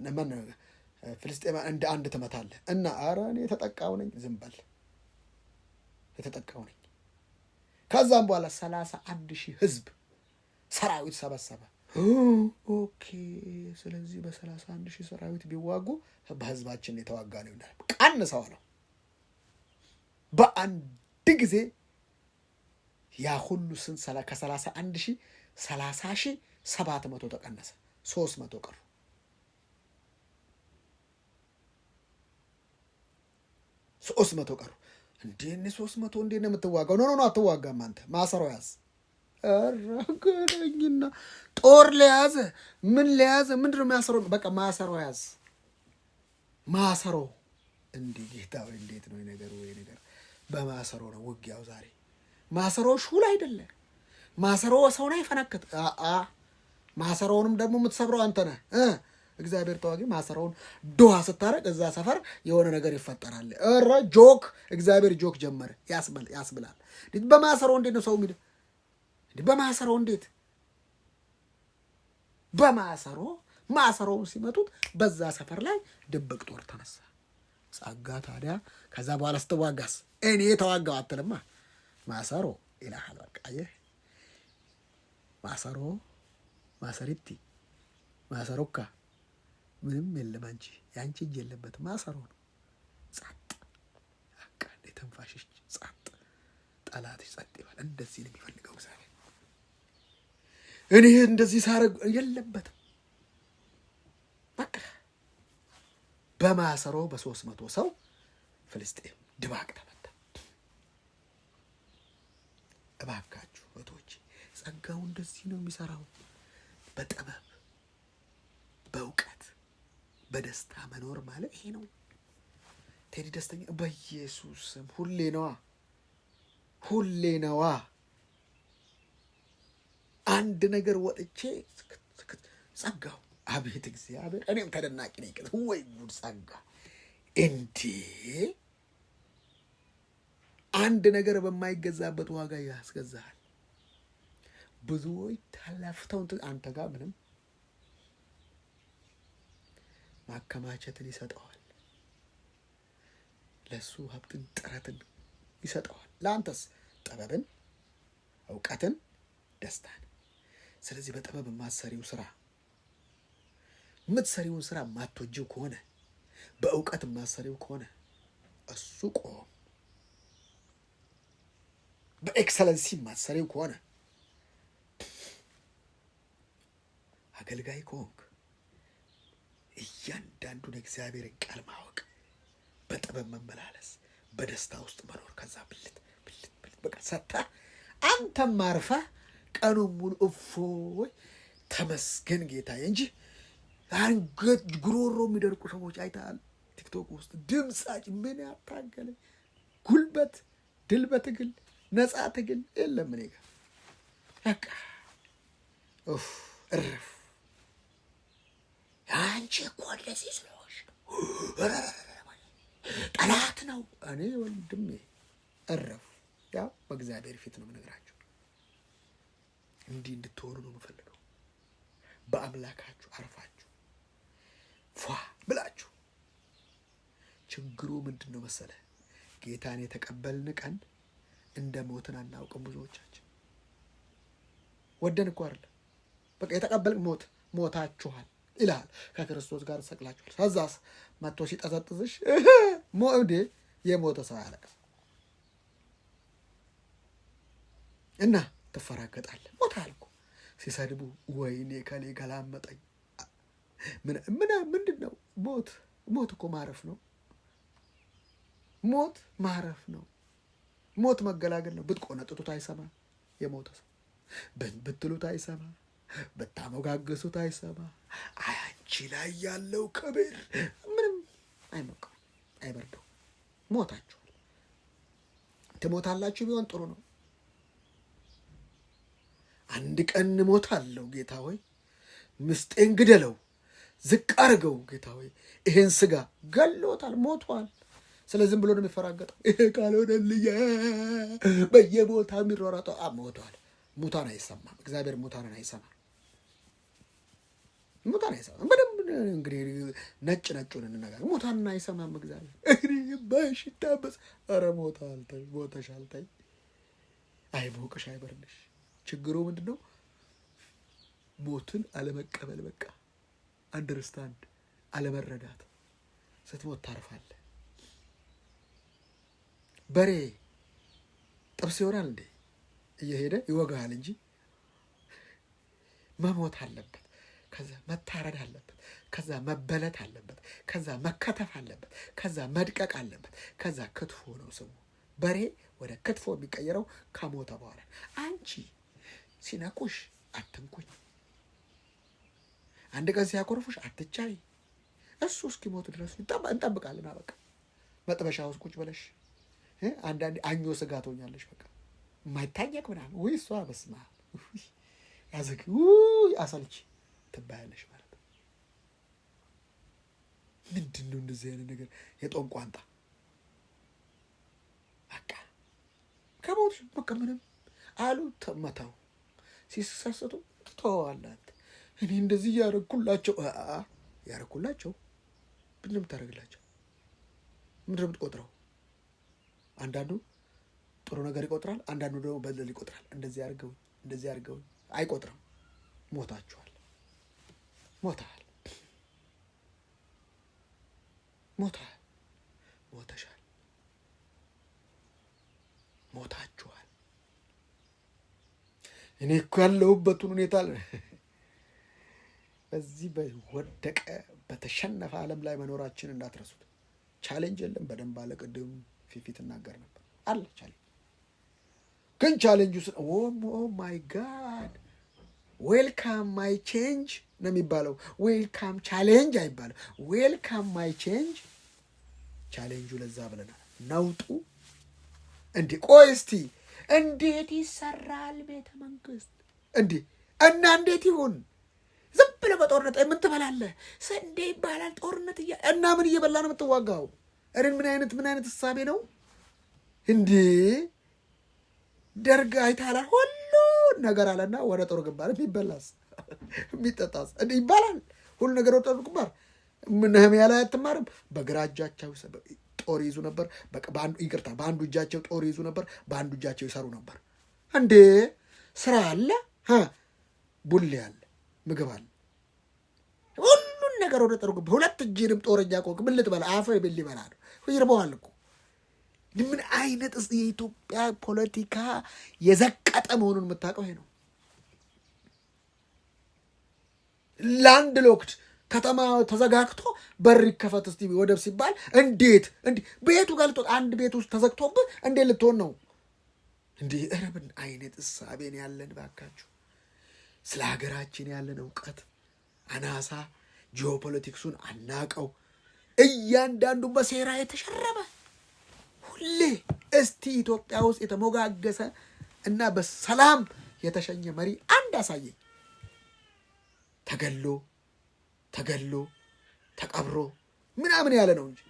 ፍልስጤማን እንደ አንድ ትመታለህ እና ኧረ እኔ የተጠቃው ነኝ፣ ዝም በል የተጠቃው ነኝ። ከዛም በኋላ 31,000 ህዝብ ሰራዊት ሰበሰበ። ኦኬ ስለዚህ በ31,000 ሰራዊት ቢዋጉ በህዝባችን የተዋጋ ነው ይላል። ቀንሰው አለው። በአንድ ጊዜ ያ ሁሉ ስንት ከ31,000 30,700 ተቀነሰ። 300 ቀሩ። ሶስት መቶ ቀሩ። እንዴ 300 እንዴ ነው የምትዋጋው? ኖ አትዋጋም አንተ። ማሰሮ ያዝ። አረገረኝና ጦር ለያዘ ምን ለያዘ ምንድነው የሚያሰረው? በቃ ማሰሮ ያዝ። ማሰሮ እንዴ ጌታ ወይ እንዴት ነው ነገር ወይ ነገር በማሰሮ ነው ውጊያው ዛሬ። ማሰሮ ሹል አይደለም። ማሰሮ ሰውን አይፈነክት። ማሰሮውንም ደግሞ የምትሰብረው አንተ ነህ። እግዚአብሔር ተዋጊ ማሰሮውን ዶሃ ስታረቅ እዛ ሰፈር የሆነ ነገር ይፈጠራል። ኧረ ጆክ እግዚአብሔር ጆክ ጀመረ። ያስብላል። በማሰሮ እንዴት ነው ሰው የሚል? በማሰሮ እንዴት ማሰሮውን ሲመቱት በዛ ሰፈር ላይ ድብቅ ጦር ተነሳ። ጸጋ ታዲያ ከዛ በኋላ ስትዋጋስ እኔ ተዋጋው አትልማ። ማሰሮ ይልሃል። በቃ አየህ ማሰሪቲ ማሰሮካ ምንም የለም። ያንቺ እጅ የለበት። ማሰሮ ነው። ጸጥ በቃ የተንፋሽሽ ጸጥ፣ ጠላትሽ ጸጥ ይባል። እንደዚህ ነው የሚፈልገው እግዚአብሔር። እኔ እንደዚህ ሳረግ የለበትም። በቃ በማሰሮ በ300 ሰው ፍልስጤም ድባቅ ተመታ። እባካችሁ እህቶቼ ጸጋው እንደዚህ ነው የሚሰራው። በጥበብ በእውቀት በደስታ መኖር ማለት ይሄ ነው። ቴዲ ደስተኛ በኢየሱስ ስም ሁሌ ነዋ። አንድ ነገር ወጥቼ ጸጋው አቤት እግዚአብሔር። እኔም ተደናቂ ነኝ። ወይ ጉድ ጸጋ እንዴ! አንድ ነገር በማይገዛበት ዋጋ ያስገዛሃል። ብዙዎች ተለፍተው አንተ ጋር ምንም ማከማቸትን ይሰጠዋል። ለሱ ሀብትን ጥረትን ይሰጠዋል። ለአንተስ ጥበብን፣ እውቀትን፣ ደስታን። ስለዚህ በጥበብ የምትሰሪውን ስራ ማትወጂው ከሆነ በእውቀት የማትሰሪው ከሆነ እሱ ቆም። በኤክሰለንሲ የማትሰሪው ከሆነ አገልጋይ ከሆንክ እያንዳንዱን እግዚአብሔርን ቃል ማወቅ፣ በጥበብ መመላለስ፣ በደስታ ውስጥ መኖር። ከዛ ብልት በቃ ሰታ አንተም ማርፈህ ቀኑን ሙሉ እፎይ ተመስገን ጌታዬ እንጂ አንገት ጉሮሮ የሚደርቁ ሰዎች አይተሃል። ቲክቶክ ውስጥ ድምጻጭ ምን ያታገለኝ ጉልበት፣ ድል በትግል ነፃ ትግል የለም እኔ ጋር በቃ እረፍ። አንቺ እኮ እንደዚህ ስለሆንሽ ጠላት ነው። እኔ ወንድሜ እረፍ። ያው በእግዚአብሔር ፊት ነው የምነግራችሁ። እንዲህ እንድትሆኑ ነው የምፈልገው። በአምላካችሁ አርፋችሁ ፏ ብላችሁ። ችግሩ ምንድን ነው መሰለ? ጌታን የተቀበልን ቀን እንደ ሞትን አናውቅም። ብዙዎቻችን ወደን እኮ አይደለም። በቃ የተቀበልን ሞታችኋል ይላል። ከክርስቶስ ጋር ተሰቅላችኋል። ከዛስ መጥቶ ሲጠዘጥዝሽ እንዴ የሞተ ሰው ያለቅስ እና ትፈራገጣለህ። ሞታል እኮ ሲሰድቡ ወይኔ ከሌ ገላመጠኝ ምንድነው ሞት እኮ ማረፍ ነው። ሞት ማረፍ ነው። ሞት መገላገል ነው። ብትቆነጥጡት አይሰማ የሞተ ሰው፣ ብትሉት አይሰማ፣ ብታሞጋገሱት አይሰማ። አንቺ ላይ ያለው ክብር ምንም አይሞቀው አይበርደው። ሞታችኋል። ትሞታላችሁ ቢሆን ጥሩ ነው። አንድ ቀን እሞታለሁ ጌታ ሆይ ምስጤን ግደለው፣ ዝቅ አድርገው ጌታ ሆይ ይሄን ስጋ ገሎታል፣ ሞቷል። ስለዚህ ዝም ብሎ ነው የሚፈራገጠው። ይሄ ካልሆነልኝ በየቦታ የሚሯሯጠው ሞቷል። ሙታን አይሰማም። እግዚአብሔር ሙታንን አይሰማም። ሙታን አይሰማም። በደንብ እንግዲህ ነጩን እንነጋገር። ሙታንን አይሰማም እግዚአብሔር። እንግዲህ በሽታበስ ኧረ ሞተሻል ተይ። አይሞቅሽ አይበርድሽ። ችግሩ ምንድን ነው? ሞትን አለመቀበል። በቃ አንደርስታንድ አለመረዳት። ስትሞት ታርፋለህ። በሬ ጥብስ ይሆናል እንዴ? እየሄደ ይወጋሃል እንጂ መሞት አለበት። ከዛ መታረድ አለበት። ከዛ መበለት አለበት። ከዛ መከተፍ አለበት። ከዛ መድቀቅ አለበት። ከዛ ክትፎ ነው ስሙ። በሬ ወደ ክትፎ የሚቀየረው ከሞተ በኋላ። አንቺ ሲነኩሽ አትንኩኝ፣ አንድ ቀን ሲያኮርፉሽ አትቻይ። እሱ እስኪሞት ድረስ እንጠብቃለን። በቃ መጥበሻ ውስጥ ቁጭ ብለሽ አንዳንዴ አኞ ስጋ ትሆኛለሽ። በቃ የማይታኘቅ ምናምን ወይ እሷ በስማ ያዘግ አሰልቺ ትባያለሽ ማለት ነው። ምንድን ነው እንደዚህ አይነት ነገር? የጦም ቋንጣ በቃ ከሞት በቃ ምንም አሉ ተመታው። ሲሰሰቱ ተዋላት። እኔ እንደዚህ ያረኩላቸው ምንድን ነው የምታደርግላቸው? ምንድን ነው የምትቆጥረው? አንዳንዱ ጥሩ ነገር ይቆጥራል፣ አንዳንዱ ደግሞ በደል ይቆጥራል። እንደዚህ አድርገው አይቆጥርም። ሞታችኋል። ሞተሻል። ሞታችኋል። እኔ እኮ ያለሁበትን ሁኔታ በዚህ በወደቀ በተሸነፈ ዓለም ላይ መኖራችን እንዳትረሱት። ቻሌንጅ የለም። በደንብ አለ። ቅድም ፊት እናገር ነበር አለ ቻሌንጅ። ግን ቻሌንጁ ኦ ማይ ጋድ ዌልካም ማይ ቼንጅ ነው የሚባለው። ዌልካም ቻሌንጅ አይባልም። ዌልካም ማይ ቼንጅ። ቻሌንጁ ለዛ ብለናል። ነውጡ እንዴ! ቆይ እስቲ እንዴት ይሰራል ቤተ መንግስት እንዴ? እና እንዴት ይሁን? ዝም ብለህ በጦርነት ምን ትበላለህ? ስንዴ ይባላል ጦርነት እና ምን እየበላ ነው የምትዋጋው? እኔን ምን አይነት እሳቤ ነው እንዴ? ደርግ አይታላል ሁሉ ነገር አለና ወደ ጦር ግንባር የሚበላስ የሚጠጣስ እንዴ ይባላል። ሁሉ ነገር ወደ ጦር ግንባር። ነህምያ ላይ አትማርም? በግራ እጃቸው ጦር ይዙ ነበር። በአንዱ እጃቸው ጦር ይዙ ነበር፣ በአንዱ እጃቸው ይሰሩ ነበር። እንዴ ስራ አለ፣ ቡሌ አለ፣ ምግብ አለ፣ ሁሉን ነገር ወደ ጦር ግንባር። ሁለት እጅንም ጦረኛ ቆንክ ምን ልትበላ? አፈር ብል ይበላ ነው። ይርበዋል እኮ። ምን አይነት የኢትዮጵያ ፖለቲካ የዘቀጠ መሆኑን የምታውቀው ይሄ ነው። ላንድ ሎክድ ከተማ ተዘጋግቶ በር ይከፈት እስቲ ወደብ ሲባል እንዴት ቤቱ ገልጦ አንድ ቤት ውስጥ ተዘግቶብህ እንዴት ልትሆን ነው እንዴ? ኧረ ምን አይነት እሳቤን ያለን ባካችሁ። ስለ ሀገራችን ያለን እውቀት አናሳ፣ ጂኦፖለቲክሱን አናቀው። እያንዳንዱ በሴራ የተሸረበ ሁሌ። እስቲ ኢትዮጵያ ውስጥ የተሞጋገሰ እና በሰላም የተሸኘ መሪ አንድ አሳየኝ። ተገሎ ተቀብሮ ምናምን ያለ ነው እንጂ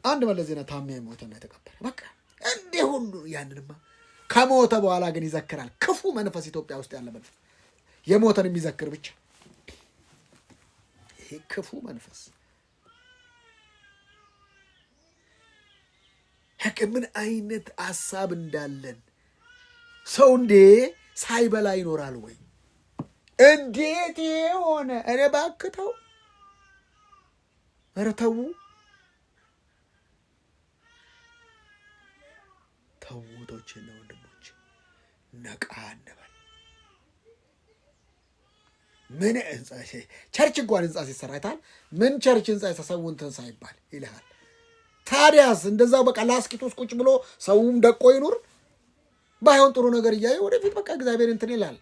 አንድ መለስ ዜና ታሜ ሞተና የተቀበረ በቃ እንዴ ሁሉ። ያንንማ ከሞተ በኋላ ግን ይዘክራል። ክፉ መንፈስ ኢትዮጵያ ውስጥ ያለ መንፈስ፣ የሞተን የሚዘክር ብቻ። ይሄ ክፉ መንፈስ ምን አይነት ሀሳብ እንዳለን ሰው እንዴ ሳይበላ ይኖራል ወይ? እንዴት የሆነ እኔ ባክተው። ኧረ ተዉ ተውቶችና ወንድሞች ነቃ እንበል። ምን ህንፃ ቸርች እንኳን ህንፃ ሲሰራ አይተሃል? ምን ቸርች ህንፃ የተሰው እንትን ሳይባል ይልሃል። ታዲያስ እንደዛው በቃ ላስኪቶስ ቁጭ ብሎ ሰውም ደቆ ይኑር። ባይሆን ጥሩ ነገር እያየ ወደፊት በቃ እግዚአብሔር እንትን ይላል።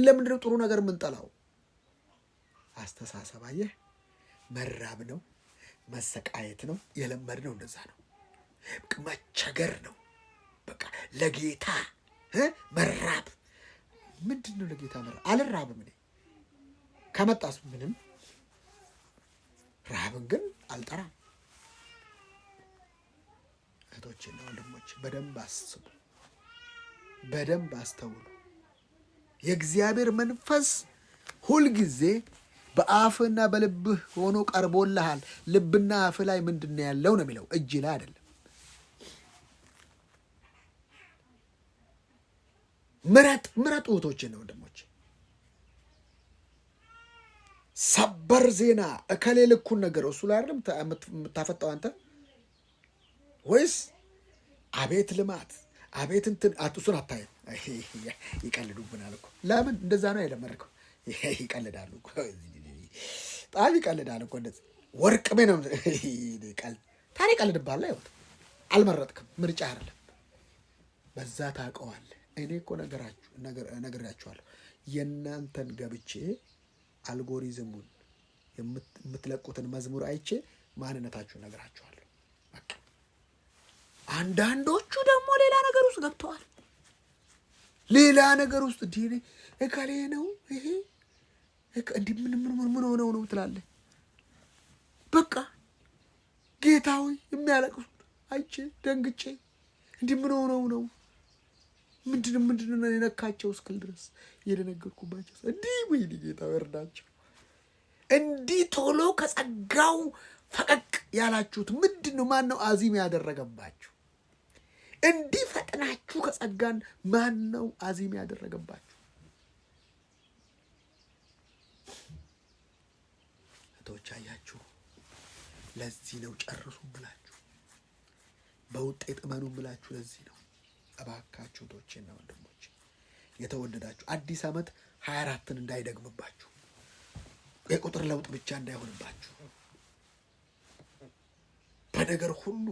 ለምንድን ነው ጥሩ ነገር የምንጠላው? አስተሳሰብ አየህ፣ መራብ ነው፣ መሰቃየት ነው የለመድነው። እንደዛ ነው፣ መቸገር ነው። በቃ ለጌታ መራብ ምንድን ነው? ለጌታ መራብ አልራብም እኔ ከመጣስ ምንም፣ ረሃብን ግን አልጠራም። እህቶቼና ወንድሞች በደንብ አስቡ፣ በደንብ አስተውሉ። የእግዚአብሔር መንፈስ ሁልጊዜ በአፍና በልብህ ሆኖ ቀርቦልሃል። ልብና አፍ ላይ ምንድን ነው ያለው ነው የሚለው፣ እጅ ላይ አይደለም። ምረጥ እህቶቼና ወንድሞች። ሰበር ዜና እከሌ ልኩን ነገር እሱ ላይ አይደለም የምታፈጣው አንተ፣ ወይስ አቤት ልማት አቤት እንትን እሱን አታይም። ይቀልዱብናል እኮ። ለምን እንደዛ ነው የለመድከው? ይቀልዳሉ እኮ፣ በጣም ይቀልዳል እኮ። እንደዚህ ወርቅሜ ነው ታዲያ ይቀልድብሃል። ይወት አልመረጥክም፣ ምርጫ አይደለም። በዛ ታውቀዋለህ። እኔ እኮ ነግራችኋለሁ። የእናንተን ገብቼ አልጎሪዝሙን የምትለቁትን መዝሙር አይቼ ማንነታችሁን ነግራችኋለሁ። በቃ አንዳንዶቹ ደግሞ ሌላ ነገር ውስጥ ገብተዋል። ሌላ ነገር ውስጥ እንዲህ እከሌ ነው ይሄ እንዲህ ምን ሆነው ነው ትላለህ። በቃ ጌታዊ የሚያለቅሱት አይቼ ደንግጬ እንዲህ ምን ሆነው ነው ምንድን ነው የነካቸው እስክል ድረስ የደነገርኩባቸው እንዲህ ወይ ጌታ ወርዳቸው። እንዲህ ቶሎ ከጸጋው ፈቀቅ ያላችሁት ምንድን ነው? ማን ነው አዚም ያደረገባችሁ? እንዲህ ፈጥናችሁ ከጸጋን ማን ነው አዚም ያደረገባችሁ? እህቶች አያችሁ፣ ለዚህ ነው ጨርሱ ብላችሁ በውጤት እመኑ ብላችሁ። ለዚህ ነው እባካችሁ እህቶቼና ወንድሞቼ የተወደዳችሁ አዲስ ዓመት 24ን እንዳይደግምባችሁ፣ የቁጥር ለውጥ ብቻ እንዳይሆንባችሁ፣ በነገር ሁሉ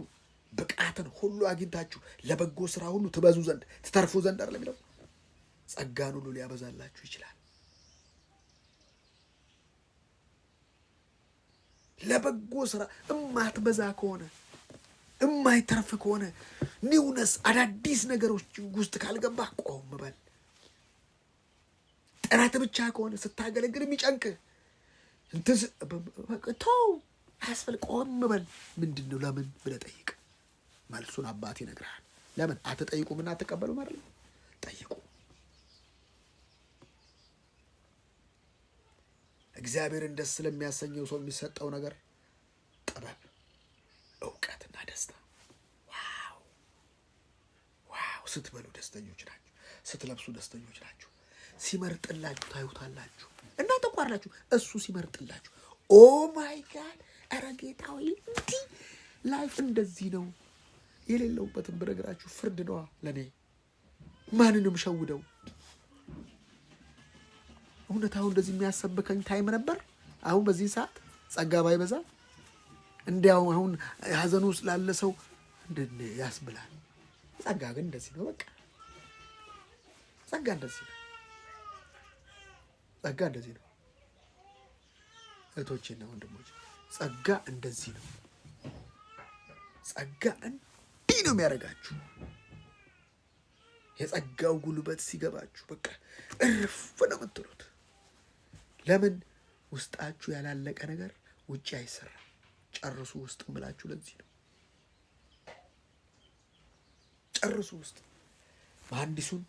ብቃትን ሁሉ አግኝታችሁ ለበጎ ስራ ሁሉ ትበዙ ዘንድ ትተርፉ ዘንድ አይደለም የሚለው። ጸጋን ሁሉ ሊያበዛላችሁ ይችላል። ለበጎ ስራ እማትበዛ ከሆነ እማይተርፍ ከሆነ ኒውነስ አዳዲስ ነገሮች ውስጥ ካልገባ ቆም በል። ጥረት ብቻ ከሆነ ስታገለግል የሚጨንቅ ተው አያስፈልግ። ቆም በል። ምንድን ነው ለምን ብለህ ጠይቅ። መልሱን አባት ይነግርሃል። ለምን አትጠይቁምና አትቀበሉም አይደል? ጠይቁ። እግዚአብሔርን ደስ ስለሚያሰኘው ሰው የሚሰጠው ነገር ጥበብ፣ እውቀትና ደስታ። ዋው! ስትበሉ ደስተኞች ናችሁ፣ ስትለብሱ ደስተኞች ናችሁ። ሲመርጥላችሁ ታዩታላችሁ። እናንተ እኮ አላችሁ፣ እሱ ሲመርጥላችሁ ኦ ማይ ጋድ! ኧረ ጌታዊ እንዲህ ላይፍ እንደዚህ ነው። የሌለውበትን ብነግራችሁ ፍርድ ነዋ ለእኔ። ማንንም ሸውደው እውነታው እንደዚህ የሚያሰብከኝ ታይም ነበር። አሁን በዚህ ሰዓት ጸጋ ባይበዛ እንዲያው አሁን ሀዘኑ ውስጥ ላለ ሰው እንደነ ያስብላል። ጸጋ ግን እንደዚህ ነው። በቃ ጸጋ እንደዚህ ነው። ጸጋ እንደዚህ ነው። እህቶቼና ወንድሞች ጸጋ እንደዚህ ነው። ጸጋ እንዲህ ነው የሚያደርጋችሁ። የጸጋው ጉልበት ሲገባችሁ በቃ እርፍ ነው የምትሉት። ለምን? ውስጣችሁ ያላለቀ ነገር ውጪ አይሰራም። ጨርሱ ውስጥ ምላችሁ ለዚህ ነው። ጨርሱ ውስጥ። መሐንዲሱን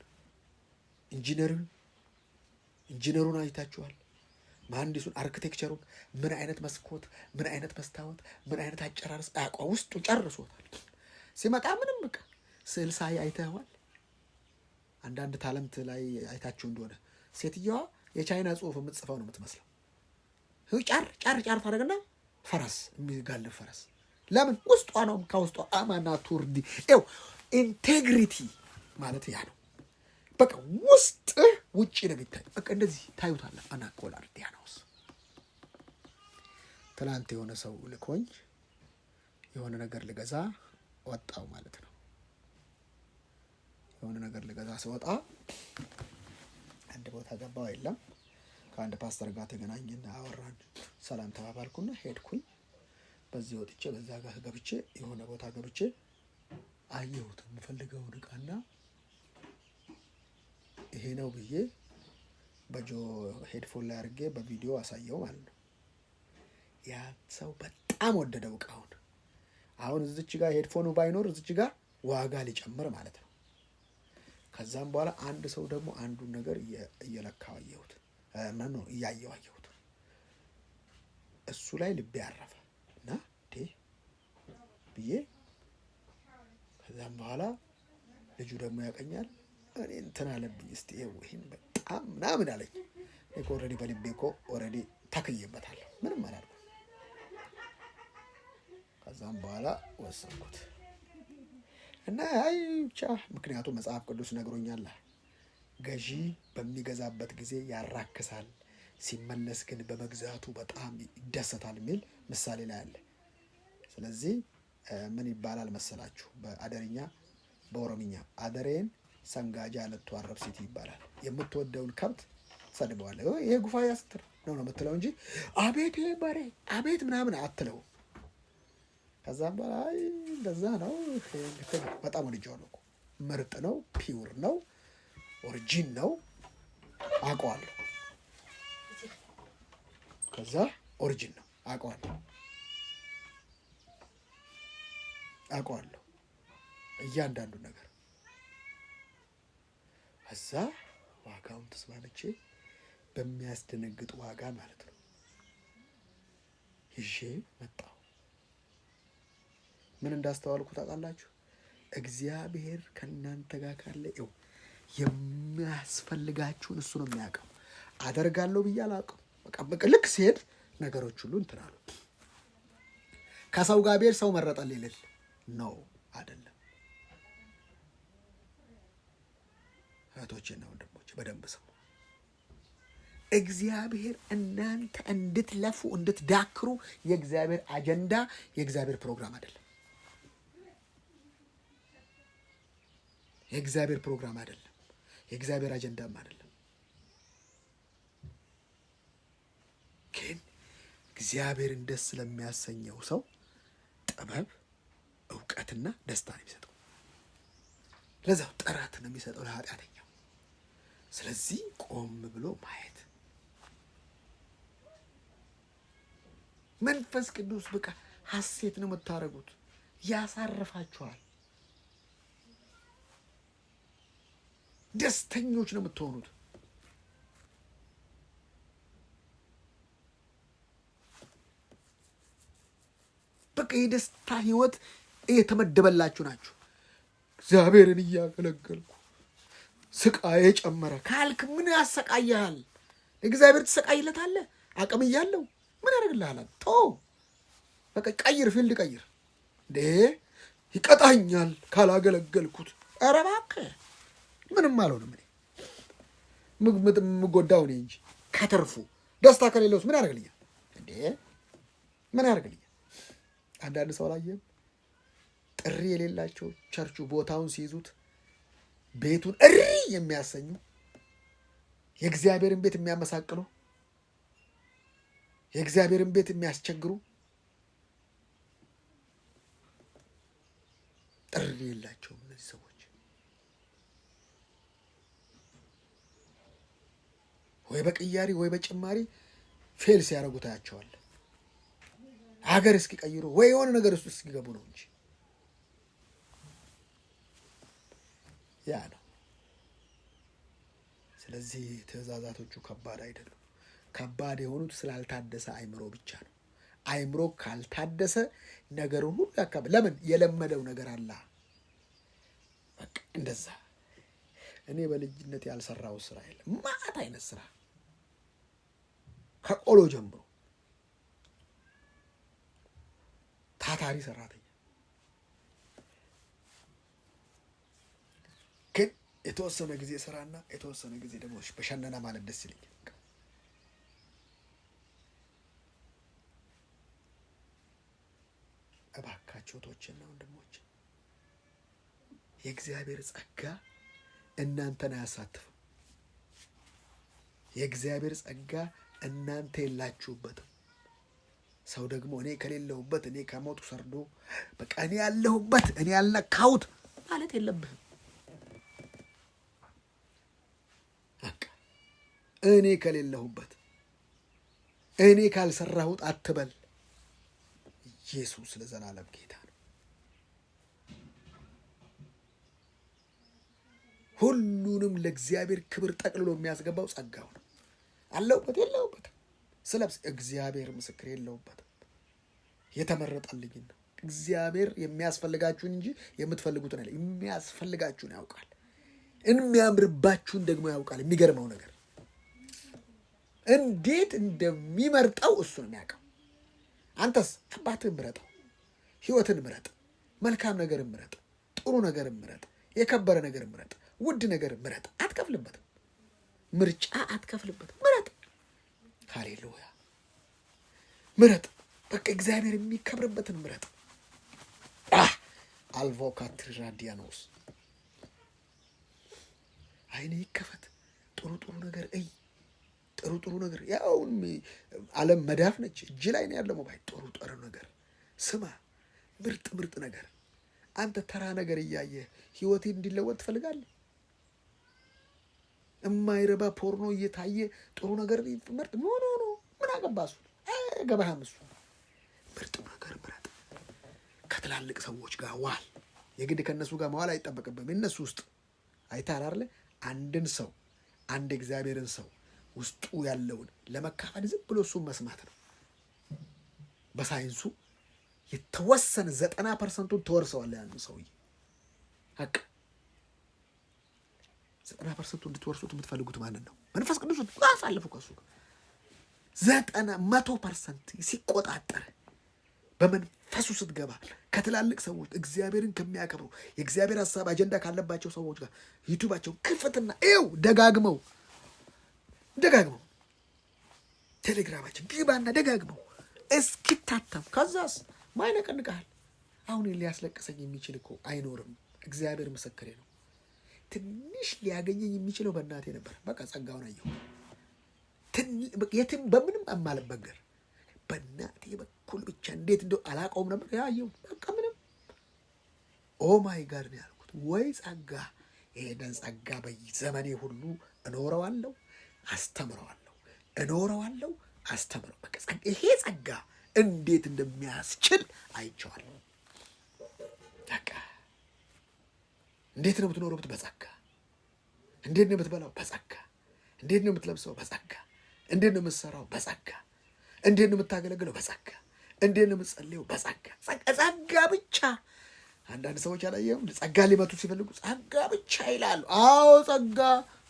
ኢንጂነሩን አይታችኋል። መሐንዲሱን አርኪቴክቸሩን ምን አይነት መስኮት፣ ምን አይነት መስታወት፣ ምን አይነት አጨራረስ አቋ ውስጡ ጨርሶታል። ሲመጣ ምንም በቃ ስዕል ሳይ አይተዋል። አንዳንድ ታለንት ላይ አይታችሁ እንደሆነ ሴትየዋ የቻይና ጽሑፍ የምትጽፈው ነው የምትመስለው። ጫር ታደርግና ፈረስ የሚጋልብ ፈረስ። ለምን? ውስጧ ነው። ከውስጧ አማና ቱርዲ ኢንቴግሪቲ ማለት ያ ነው። በቃ ውጪ ነው የሚታይ። በቃ እንደዚህ ታዩታለ። አናኮላርዲያኖስ ትናንት የሆነ ሰው ልኮኝ የሆነ ነገር ልገዛ ወጣው ማለት ነው። የሆነ ነገር ልገዛ ስወጣ አንድ ቦታ ገባው የለም። ከአንድ ፓስተር ጋር ተገናኘን፣ አወራን፣ ሰላም ተባባልኩና ሄድኩኝ። በዚህ ወጥቼ በዛ ጋር ገብቼ የሆነ ቦታ ገብቼ አየሁት የምፈልገውን ዕቃና ይሄ ነው ብዬ በጆ ሄድፎን ላይ አድርጌ በቪዲዮ አሳየው ማለት ነው። ያ ሰው በጣም ወደደው ዕቃውን። አሁን እዚች ጋር ሄድፎኑ ባይኖር እዚች ጋር ዋጋ ሊጨምር ማለት ነው። ከዛም በኋላ አንድ ሰው ደግሞ አንዱን ነገር እየለካው አየሁት፣ እያየው አየሁት። እሱ ላይ ልቤ ያረፈ እና ብዬ ከዛም በኋላ ልጁ ደግሞ ያቀኛል። እኔ እንትን አለብኝ እስቲ ይሄን በጣም ምናምን አለኝ። እኮ ኦልሬዲ በልቤ እኮ ኦልሬዲ ተክዬበታለሁ፣ ምንም አላልኩም። ከዛም በኋላ ወሰንኩት እና አይ ብቻ ምክንያቱም መጽሐፍ ቅዱስ ነግሮኛል፣ ገዢ በሚገዛበት ጊዜ ያራክሳል፣ ሲመለስ ግን በመግዛቱ በጣም ይደሰታል የሚል ምሳሌ ላይ አለ። ስለዚህ ምን ይባላል መሰላችሁ? በአደርኛ በኦሮምኛ አደሬን ሰንጋጃ ለቱ አረብሲቲ ይባላል። የምትወደውን ከብት ሰድበዋለህ። ይሄ ጉፋያ ስትር ነው የምትለው እንጂ አቤት ይሄ በሬ አቤት ምናምን አትለው። ከዛም በላይ እንደዛ ነው። በጣም ወድጄዋለሁ እኮ ምርጥ ነው፣ ፒውር ነው፣ ኦሪጂን ነው። አውቀዋለሁ። ከዛ ኦሪጂን ነው አውቀዋለሁ እያንዳንዱ ነገር። ከዛ ዋጋውን ተስማምቼ በሚያስደነግጥ ዋጋ ማለት ነው ይዤ መጣሁ። ምን እንዳስተዋልኩ ታውቃላችሁ? እግዚአብሔር ከእናንተ ጋር ካለ ይኸው የሚያስፈልጋችሁን እሱ ነው የሚያውቀው። አደርጋለሁ ብዬ አላውቅም። በቃ ልክ ሲሄድ ነገሮች ሁሉ እንትን አሉ። ከሰው ጋር ብሄድ ሰው መረጠል ይልል ነው አይደለም። እህቶቼና ወንድሞቼ በደንብ ስሙ። እግዚአብሔር እናንተ እንድትለፉ እንድትዳክሩ የእግዚአብሔር አጀንዳ የእግዚአብሔር ፕሮግራም አይደለም። የእግዚአብሔር ፕሮግራም አይደለም። የእግዚአብሔር አጀንዳም አይደለም። ግን እግዚአብሔርን ደስ ስለሚያሰኘው ሰው ጥበብ፣ እውቀትና ደስታ ነው የሚሰጠው። ለዛው ጥራት ነው የሚሰጠው ለኃጢአተኛው። ስለዚህ ቆም ብሎ ማየት መንፈስ ቅዱስ በቃ ሐሴት ነው የምታደርጉት፣ ያሳርፋችኋል፣ ደስተኞች ነው የምትሆኑት። በቃ የደስታ ህይወት የተመደበላችሁ ናችሁ። እግዚአብሔርን እያገለገልኩ ስቃዬ ጨመረ ካልክ ምን ያሰቃያል? እግዚአብሔር ትሰቃይለታለህ? አቅም እያለው ምን ያደርግልሃል? በቃ ቀይር፣ ፊልድ ቀይር። እንዴ ይቀጣኛል ካላገለገልኩት። ኧረ እባክህ ምንም አልሆንም። እኔ የምጎዳው እኔ እንጂ ከተርፉ ደስታ ከሌለውስ ምን ያደርግልኛል? እንዴ ምን ያደርግልኛል? አንዳንድ ሰው ላየም ጥሪ የሌላቸው ቸርቹ ቦታውን ሲይዙት ቤቱን እሪ የሚያሰኙ የእግዚአብሔርን ቤት የሚያመሳቅሉ የእግዚአብሔርን ቤት የሚያስቸግሩ ጥሪ የላቸውም እነዚህ ሰዎች። ወይ በቅያሪ ወይ በጭማሪ ፌል ሲያደርጉ ታያቸዋል። ሀገር እስኪቀይሩ ወይ የሆነ ነገር ውስጥ እስኪገቡ ነው እንጂ ያ ነው። ስለዚህ ትእዛዛቶቹ ከባድ አይደሉም። ከባድ የሆኑት ስላልታደሰ አይምሮ ብቻ ነው። አይምሮ ካልታደሰ ነገሩን ሁሉ ያካባቢ ለምን የለመደው ነገር አለ። በቃ እንደዛ። እኔ በልጅነት ያልሰራው ስራ የለም። ማት አይነት ስራ ከቆሎ ጀምሮ ታታሪ ሰራተኛ። ግን የተወሰነ ጊዜ ስራና የተወሰነ ጊዜ ደግሞ በሸነና ማለት ደስ ይለኛል። እባካችሁ እህቶችና ወንድሞች የእግዚአብሔር ጸጋ እናንተን አያሳትፍም። የእግዚአብሔር ጸጋ እናንተ የላችሁበትም። ሰው ደግሞ እኔ ከሌለሁበት እኔ ከሞቱ ሰርዶ በቃ እኔ ያለሁበት እኔ ያልነካሁት ማለት የለብህም። በቃ እኔ ከሌለሁበት እኔ ካልሰራሁት አትበል። ኢየሱስ ለዘላለም ጌታ ነው። ሁሉንም ለእግዚአብሔር ክብር ጠቅልሎ የሚያስገባው ጸጋው ነው። አለሁበት የለሁበትም ስለብስ እግዚአብሔር ምስክር የለሁበትም። የተመረጠልኝ ነው። እግዚአብሔር የሚያስፈልጋችሁን እንጂ የምትፈልጉትን አይደለም። የሚያስፈልጋችሁን ያውቃል። የሚያምርባችሁን ደግሞ ያውቃል። የሚገርመው ነገር እንዴት እንደሚመርጠው እሱ ነው የሚያውቀው። አንተስ አባትህን ምረጠው፣ ህይወትን ምረጥ፣ መልካም ነገር ምረጥ፣ ጥሩ ነገር ምረጥ፣ የከበረ ነገር ምረጥ፣ ውድ ነገር ምረጥ። አትከፍልበትም። ምርጫ አትከፍልበትም። ምረጥ። ሃሌሉያ። ምረጥ። በቃ እግዚአብሔር የሚከብርበትን ምረጥ። አልቮካትራዲያኖስ አይኔ ይከፈት። ጥሩ ጥሩ ነገር እይ። ጥሩ ጥሩ ነገር ያውን ዓለም መዳፍ ነች፣ እጅ ላይ ነው ያለው ሞባይል። ጥሩ ጥሩ ነገር ስማ። ምርጥ ምርጥ ነገር። አንተ ተራ ነገር እያየህ ህይወቴ እንዲለወጥ ትፈልጋለህ? የማይረባ ፖርኖ እየታየ ጥሩ ነገር ምርጥ ኖ ኖ ኖ ምን አገባሱ ገባህም። እሱ ምርጥ ነገር ምረጥ። ከትላልቅ ሰዎች ጋር ዋል። የግድ ከነሱ ጋር መዋል አይጠበቅብህም። እነሱ ውስጥ አይተሃል አይደለ? አንድን ሰው አንድ እግዚአብሔርን ሰው ውስጡ ያለውን ለመካፈል ዝም ብሎ እሱን መስማት ነው። በሳይንሱ የተወሰነ 90% ትወርሰዋለህ ያን ሰውዬ። ሀቅ 90% እንድትወርሱት የምትፈልጉት ማንን ነው? መንፈስ ቅዱስ አሳልፉ ከሱ 100% ሲቆጣጠር በመንፈሱ ስትገባ ከትላልቅ ሰዎች እግዚአብሔርን ከሚያከብሩ የእግዚአብሔር ሀሳብ አጀንዳ ካለባቸው ሰዎች ጋር ዩቲዩባቸው ክፈትና ይኸው ደጋግመው ቴሌግራማችን ግባና ደጋግመው እስኪታተም ከዛስ ማይነቀንቃል። አሁን ሊያስለቅሰኝ የሚችል እኮ አይኖርም። እግዚአብሔር ምስክሬ ነው። ትንሽ ሊያገኘኝ የሚችለው በእናቴ ነበር። በቃ ጸጋውን አየሁ። የትም በምንም አማልበገር በእናቴ በኩል ብቻ እንዴት እንደው አላውቀውም ነበር ያየው። በቃ ምንም ኦ ማይ ጋድ ነው ያልኩት። ወይ ጸጋ! ይሄንን ጸጋ በዘመኔ ሁሉ እኖረዋለሁ፣ አስተምረዋለሁ፣ እኖረዋለሁ፣ አስተምረው። በቃ ይሄ ጸጋ እንዴት እንደሚያስችል አይቼዋለሁ። በቃ እንዴት ነው የምትኖረው? በጸጋ። እንዴት ነው የምትበላው? በጸጋ። እንዴት ነው የምትለብሰው? በጸጋ። እንዴት ነው የምትሰራው? በጸጋ። እንዴት ነው የምታገለግለው? በጸጋ። እንዴት ነው የምትጸልየው? በጸጋ። ጸጋ ብቻ። አንዳንድ ሰዎች አላየሁም? ጸጋ ሊመቱ ሲፈልጉ ጸጋ ብቻ ይላሉ። አዎ ጸጋ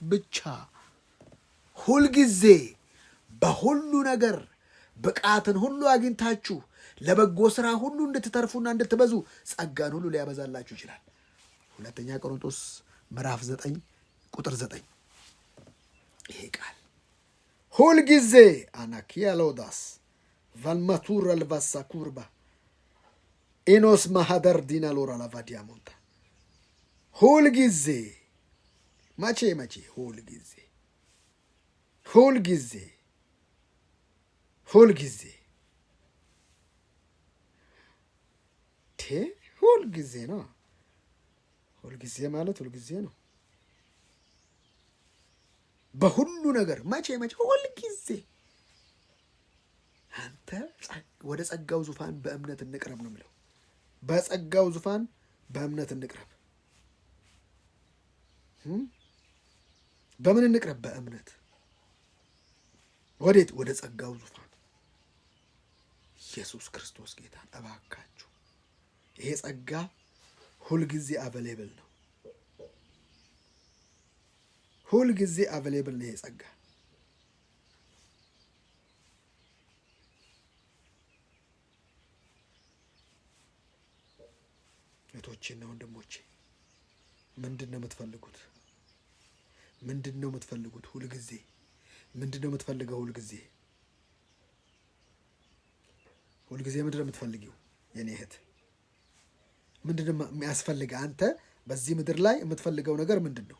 ብቻ። ሁልጊዜ በሁሉ ነገር ብቃትን ሁሉ አግኝታችሁ ለበጎ ስራ ሁሉ እንድትተርፉና እንድትበዙ ጸጋን ሁሉ ሊያበዛላችሁ ይችላል። ሁለተኛ ቆሮንቶስ ምዕራፍ 9 ቁጥር 9 ይሄ ቃል ሁልጊዜ አናኪያሎዳስ ቫልማቱር አልቫሳ ኩርባ ኢኖስ ማሃደር ዲናሎራ ላቫዲያሞንታ ሁልጊዜ መቼ ሁልጊዜ ሁልጊዜ ነው። ሁልጊዜ ማለት ሁልጊዜ ነው። በሁሉ ነገር መቼ ሁልጊዜ። አንተ ወደ ጸጋው ዙፋን በእምነት እንቅረብ ነው የሚለው። በጸጋው ዙፋን በእምነት እንቅረብ። በምን እንቅረብ? በእምነት። ወዴት? ወደ ጸጋው ዙፋን። ኢየሱስ ክርስቶስ ጌታ። እባካችሁ ይሄ ጸጋ ሁልጊዜ አቬሌብል ነው። ሁልጊዜ አቬሌብል ነው ይሄ ጸጋ። እህቶቼና ወንድሞቼ ምንድን ነው የምትፈልጉት? ምንድን ነው የምትፈልጉት? ሁልጊዜ ምንድን ነው የምትፈልገው? ሁልጊዜ ምንድን ነው የምትፈልጊው? የኔ እህት ምንድን ነው የሚያስፈልግ? አንተ በዚህ ምድር ላይ የምትፈልገው ነገር ምንድን ነው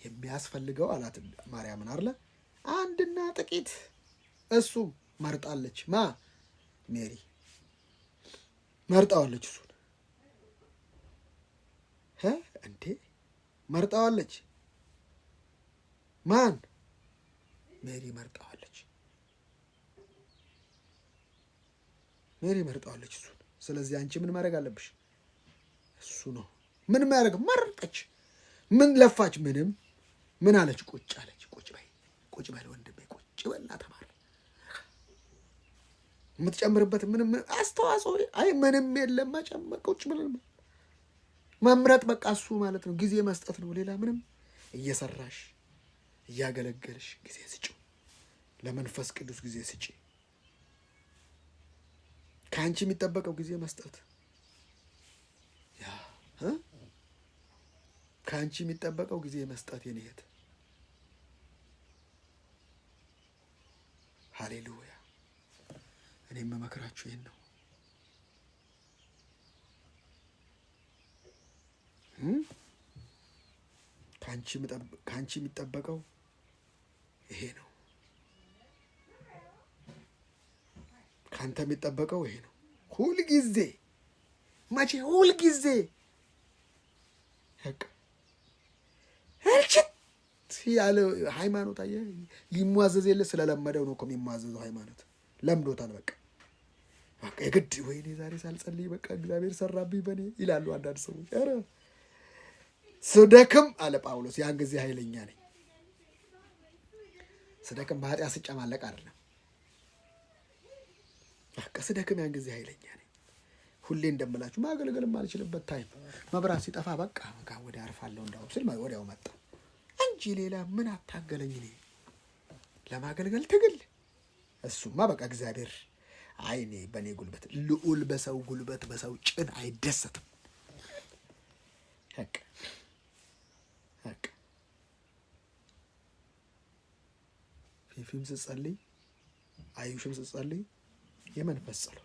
የሚያስፈልገው? አላት ማርያምን አለ አንድና ጥቂት እሱ መርጣለች። ሜሪ መርጣዋለች። እሱን እንዴ መርጣዋለች። ማን? ሜሪ መርጣዋለች። እሱን። ስለዚህ አንቺ ምን ማድረግ አለብሽ? እሱ ነው ምን ማድረግ መረጠች። ምን ለፋች? ምንም። ምን አለች? ቁጭ አለች። ቁጭ በል ወንድሜ፣ ቁጭ በልና ተማር። የምትጨምርበት ምንም አስተዋጽኦ ምንም የለም። መጨመር ቁጭ ብለን መምረጥ በቃ እሱ ማለት ነው። ጊዜ መስጠት ነው። ሌላ ምንም። እየሰራሽ እያገለገልሽ ጊዜ ስጪ። ለመንፈስ ቅዱስ ጊዜ ስጪ። ከአንቺ የሚጠበቀው ጊዜ መስጠት። ከአንቺ የሚጠበቀው ጊዜ መስጠት የኔ እህት። ሃሌሉያ። እኔም መመክራችሁ ይህን ነው። ከአንቺ የሚጠበቀው ይሄ ነው። ከአንተ የሚጠበቀው ይሄ ነው። ሁልጊዜ መቼ? ሁልጊዜ ያለ ሃይማኖት አየህ፣ ሊሟዘዝ የለ ስለለመደው ነው እኮ የሚሟዘዘው። ሃይማኖት ለምዶታል። በቃ የግድ ወይኔ ዛሬ ሳልጸልይ በቃ እግዚአብሔር ሰራብኝ በኔ ይላሉ አንዳንድ ሰዎች። ኧረ ስደክም አለ ጳውሎስ ያን ጊዜ ኃይለኛ ነኝ። ስደክም በኃጢአት ስጨማለቅ አይደለም። በቃ ስደክም ያን ጊዜ ኃይለኛ ነኝ። ሁሌ እንደምላችሁ ማገልገልም አልችልበት ታይም መብራት ሲጠፋ በቃ ወዲያ አርፋለሁ እንዳውም ስል ወዲያው መጣ እንጂ ሌላ ምን አታገለኝ። እኔ ለማገልገል ትግል። እሱማ በቃ እግዚአብሔር አይኔ በእኔ ጉልበት፣ ልዑል በሰው ጉልበት በሰው ጭን አይደሰትም። በቃ ፊፊም ስትጸልይ አዩሽም ስትጸልይ የመንፈስ ጸሎት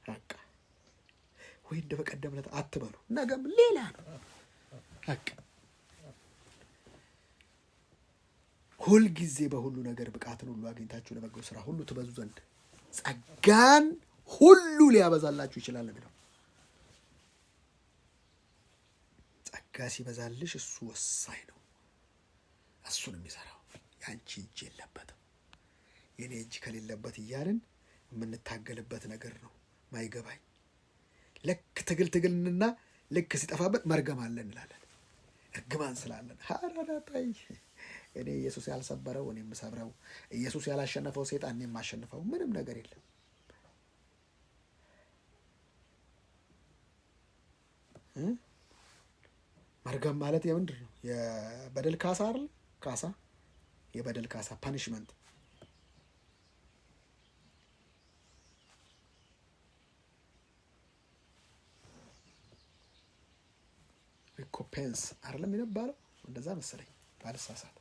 በቃ ወይ እንደ በቀደም ዕለት አትበሉ፣ ነገም ሌላ ነው። በቃ ሁልጊዜ በሁሉ ነገር ብቃትን ሁሉ አግኝታችሁ ለበጎ ስራ ሁሉ ትበዙ ዘንድ ጸጋን ሁሉ ሊያበዛላችሁ ይችላል ነው። ጸጋ ሲበዛልሽ እሱ ወሳኝ ነው። እሱን የሚሰራው ያንቺ እጅ የለበትም። የኔ እጅ ከሌለበት እያልን የምንታገልበት ነገር ነው ማይገባኝ። ልክ ትግልና ልክ ሲጠፋበት መርገም አለን እንላለን። እርግማን ስላለን ሀራዳታይ እኔ ኢየሱስ ያልሰበረው እኔ የምሰብረው፣ ኢየሱስ ያላሸነፈው ሰይጣን እኔ የማሸንፈው ምንም ነገር የለም። መርገም ማለት የምንድን ነው? የበደል ካሳ አይደል? ካሳ፣ የበደል ካሳ ፓኒሽመንት። ሪኮምፔንስ አይደለም የሚባለው? እንደዛ መሰለኝ ባልሳሳት።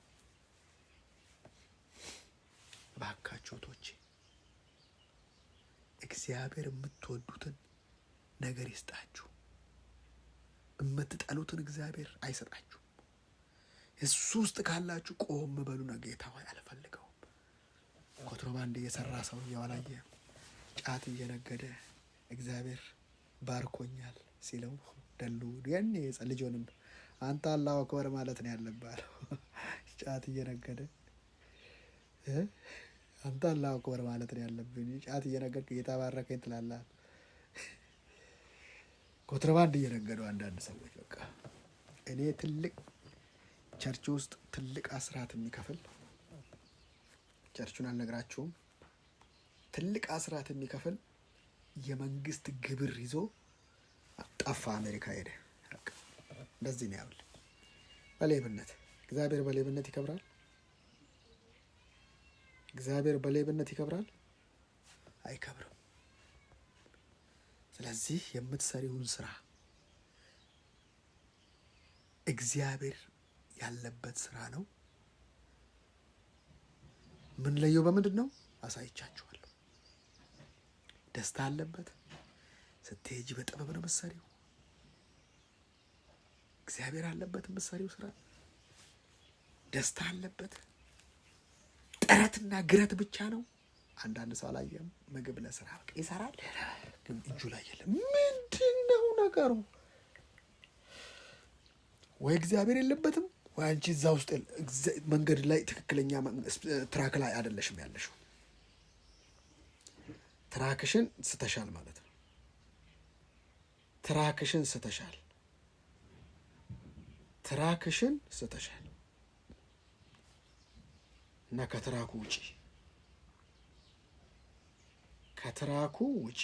እባካችሁ ቶቼ እግዚአብሔር የምትወዱትን ነገር ይስጣችሁ፣ የምትጠሉትን እግዚአብሔር አይሰጣችሁ። እሱ ውስጥ ካላችሁ ቆም በሉና ጌታ ሆይ አልፈልገውም። ኮንትሮባንድ እየሰራ ሰው እያዋላየ ጫት እየነገደ እግዚአብሔር ባርኮኛል ሲለው ደሉ ያኔ ልጆንም አንተ አላሁ አክበር ማለት ነው ያለባል። ጫት እየነገደ አንተ አላሁ አክበር ማለት ነው ያለብኝ። ጫት እየነገድክ ጌታ ባረከኝ ትላለህ። ኮንትሮባንድ እየነገዱ አንዳንድ ሰዎች በቃ እኔ ትልቅ ቸርች ውስጥ ትልቅ አስራት የሚከፍል ቸርቹን አልነግራችሁም፣ ትልቅ አስራት የሚከፍል የመንግስት ግብር ይዞ ጠፋ፣ አሜሪካ ሄደ። እንደዚህ ነው ያውል። በሌብነት እግዚአብሔር በሌብነት ይከብራል። እግዚአብሔር በሌብነት ይከብራል? አይከብርም። ስለዚህ የምትሰሪውን ስራ እግዚአብሔር ያለበት ስራ ነው። ምን ለየው በምንድን ነው? አሳይቻችኋለሁ። ደስታ አለበት። ስትሄጂ በጥበብ ነው የምትሰሪው። እግዚአብሔር አለበት የምትሰሪው ስራ። ደስታ አለበት። ጥረትና ግረት ብቻ ነው። አንዳንድ ሰው አላየም። ምግብ ለስራ በቃ ይሰራል፣ ግን እጁ ላይ የለም። ምንድን ነው ነገሩ? ወይ እግዚአብሔር የለበትም፣ ወይ አንቺ እዛ ውስጥ መንገድ ላይ ትክክለኛ ትራክ ላይ አይደለሽም ያለሽው። ትራክሽን ስተሻል ማለት ነው። ትራክሽን ስተሻል። ትራክሽን ስተሻል እና ከትራኩ ውጪ ከትራኩ ውጪ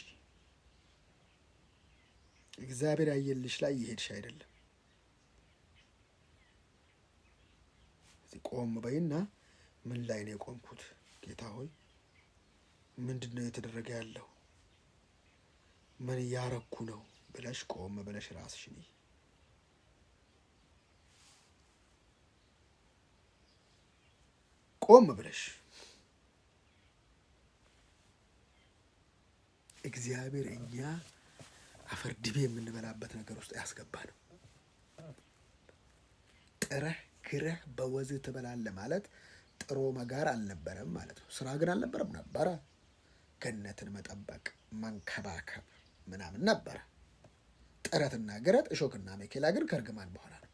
እግዚአብሔር ያየልሽ ላይ እየሄድሽ አይደለም። ቆም በይና ምን ላይ ነው የቆምኩት? ጌታ ሆይ ምንድን ነው የተደረገ ያለው? ምን እያረኩ ነው ብለሽ ቆም ብለሽ ራስሽን ቆም ብለሽ እግዚአብሔር እኛ አፈር ድቤ የምንበላበት ነገር ውስጥ ያስገባ ነው። ጥረህ ግረህ በወዝህ ትበላለህ ማለት ጥሮ መጋር አልነበረም ማለት ነው። ስራ ግን አልነበረም ነበረ። ገነትን መጠበቅ መንከባከብ ምናምን ነበረ። ጥረትና ግረት እሾክና አሜኬላ ግን ከእርግማን በኋላ ነው።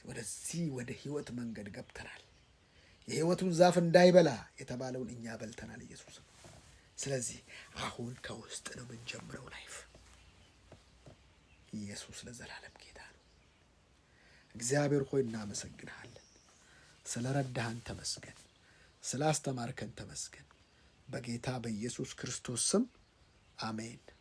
ወደዚህ ወደ ህይወት መንገድ ገብተናል። የህይወቱን ዛፍ እንዳይበላ የተባለውን እኛ በልተናል ኢየሱስ። ስለዚህ አሁን ከውስጥ ነው የምንጀምረው ላይፍ። ኢየሱስ ለዘላለም ጌታ ነው። እግዚአብሔር ሆይ እናመሰግንሃለን። ስለረዳህን ተመስገን፣ ስላስተማርከን ተመስገን። በጌታ በኢየሱስ ክርስቶስ ስም አሜን።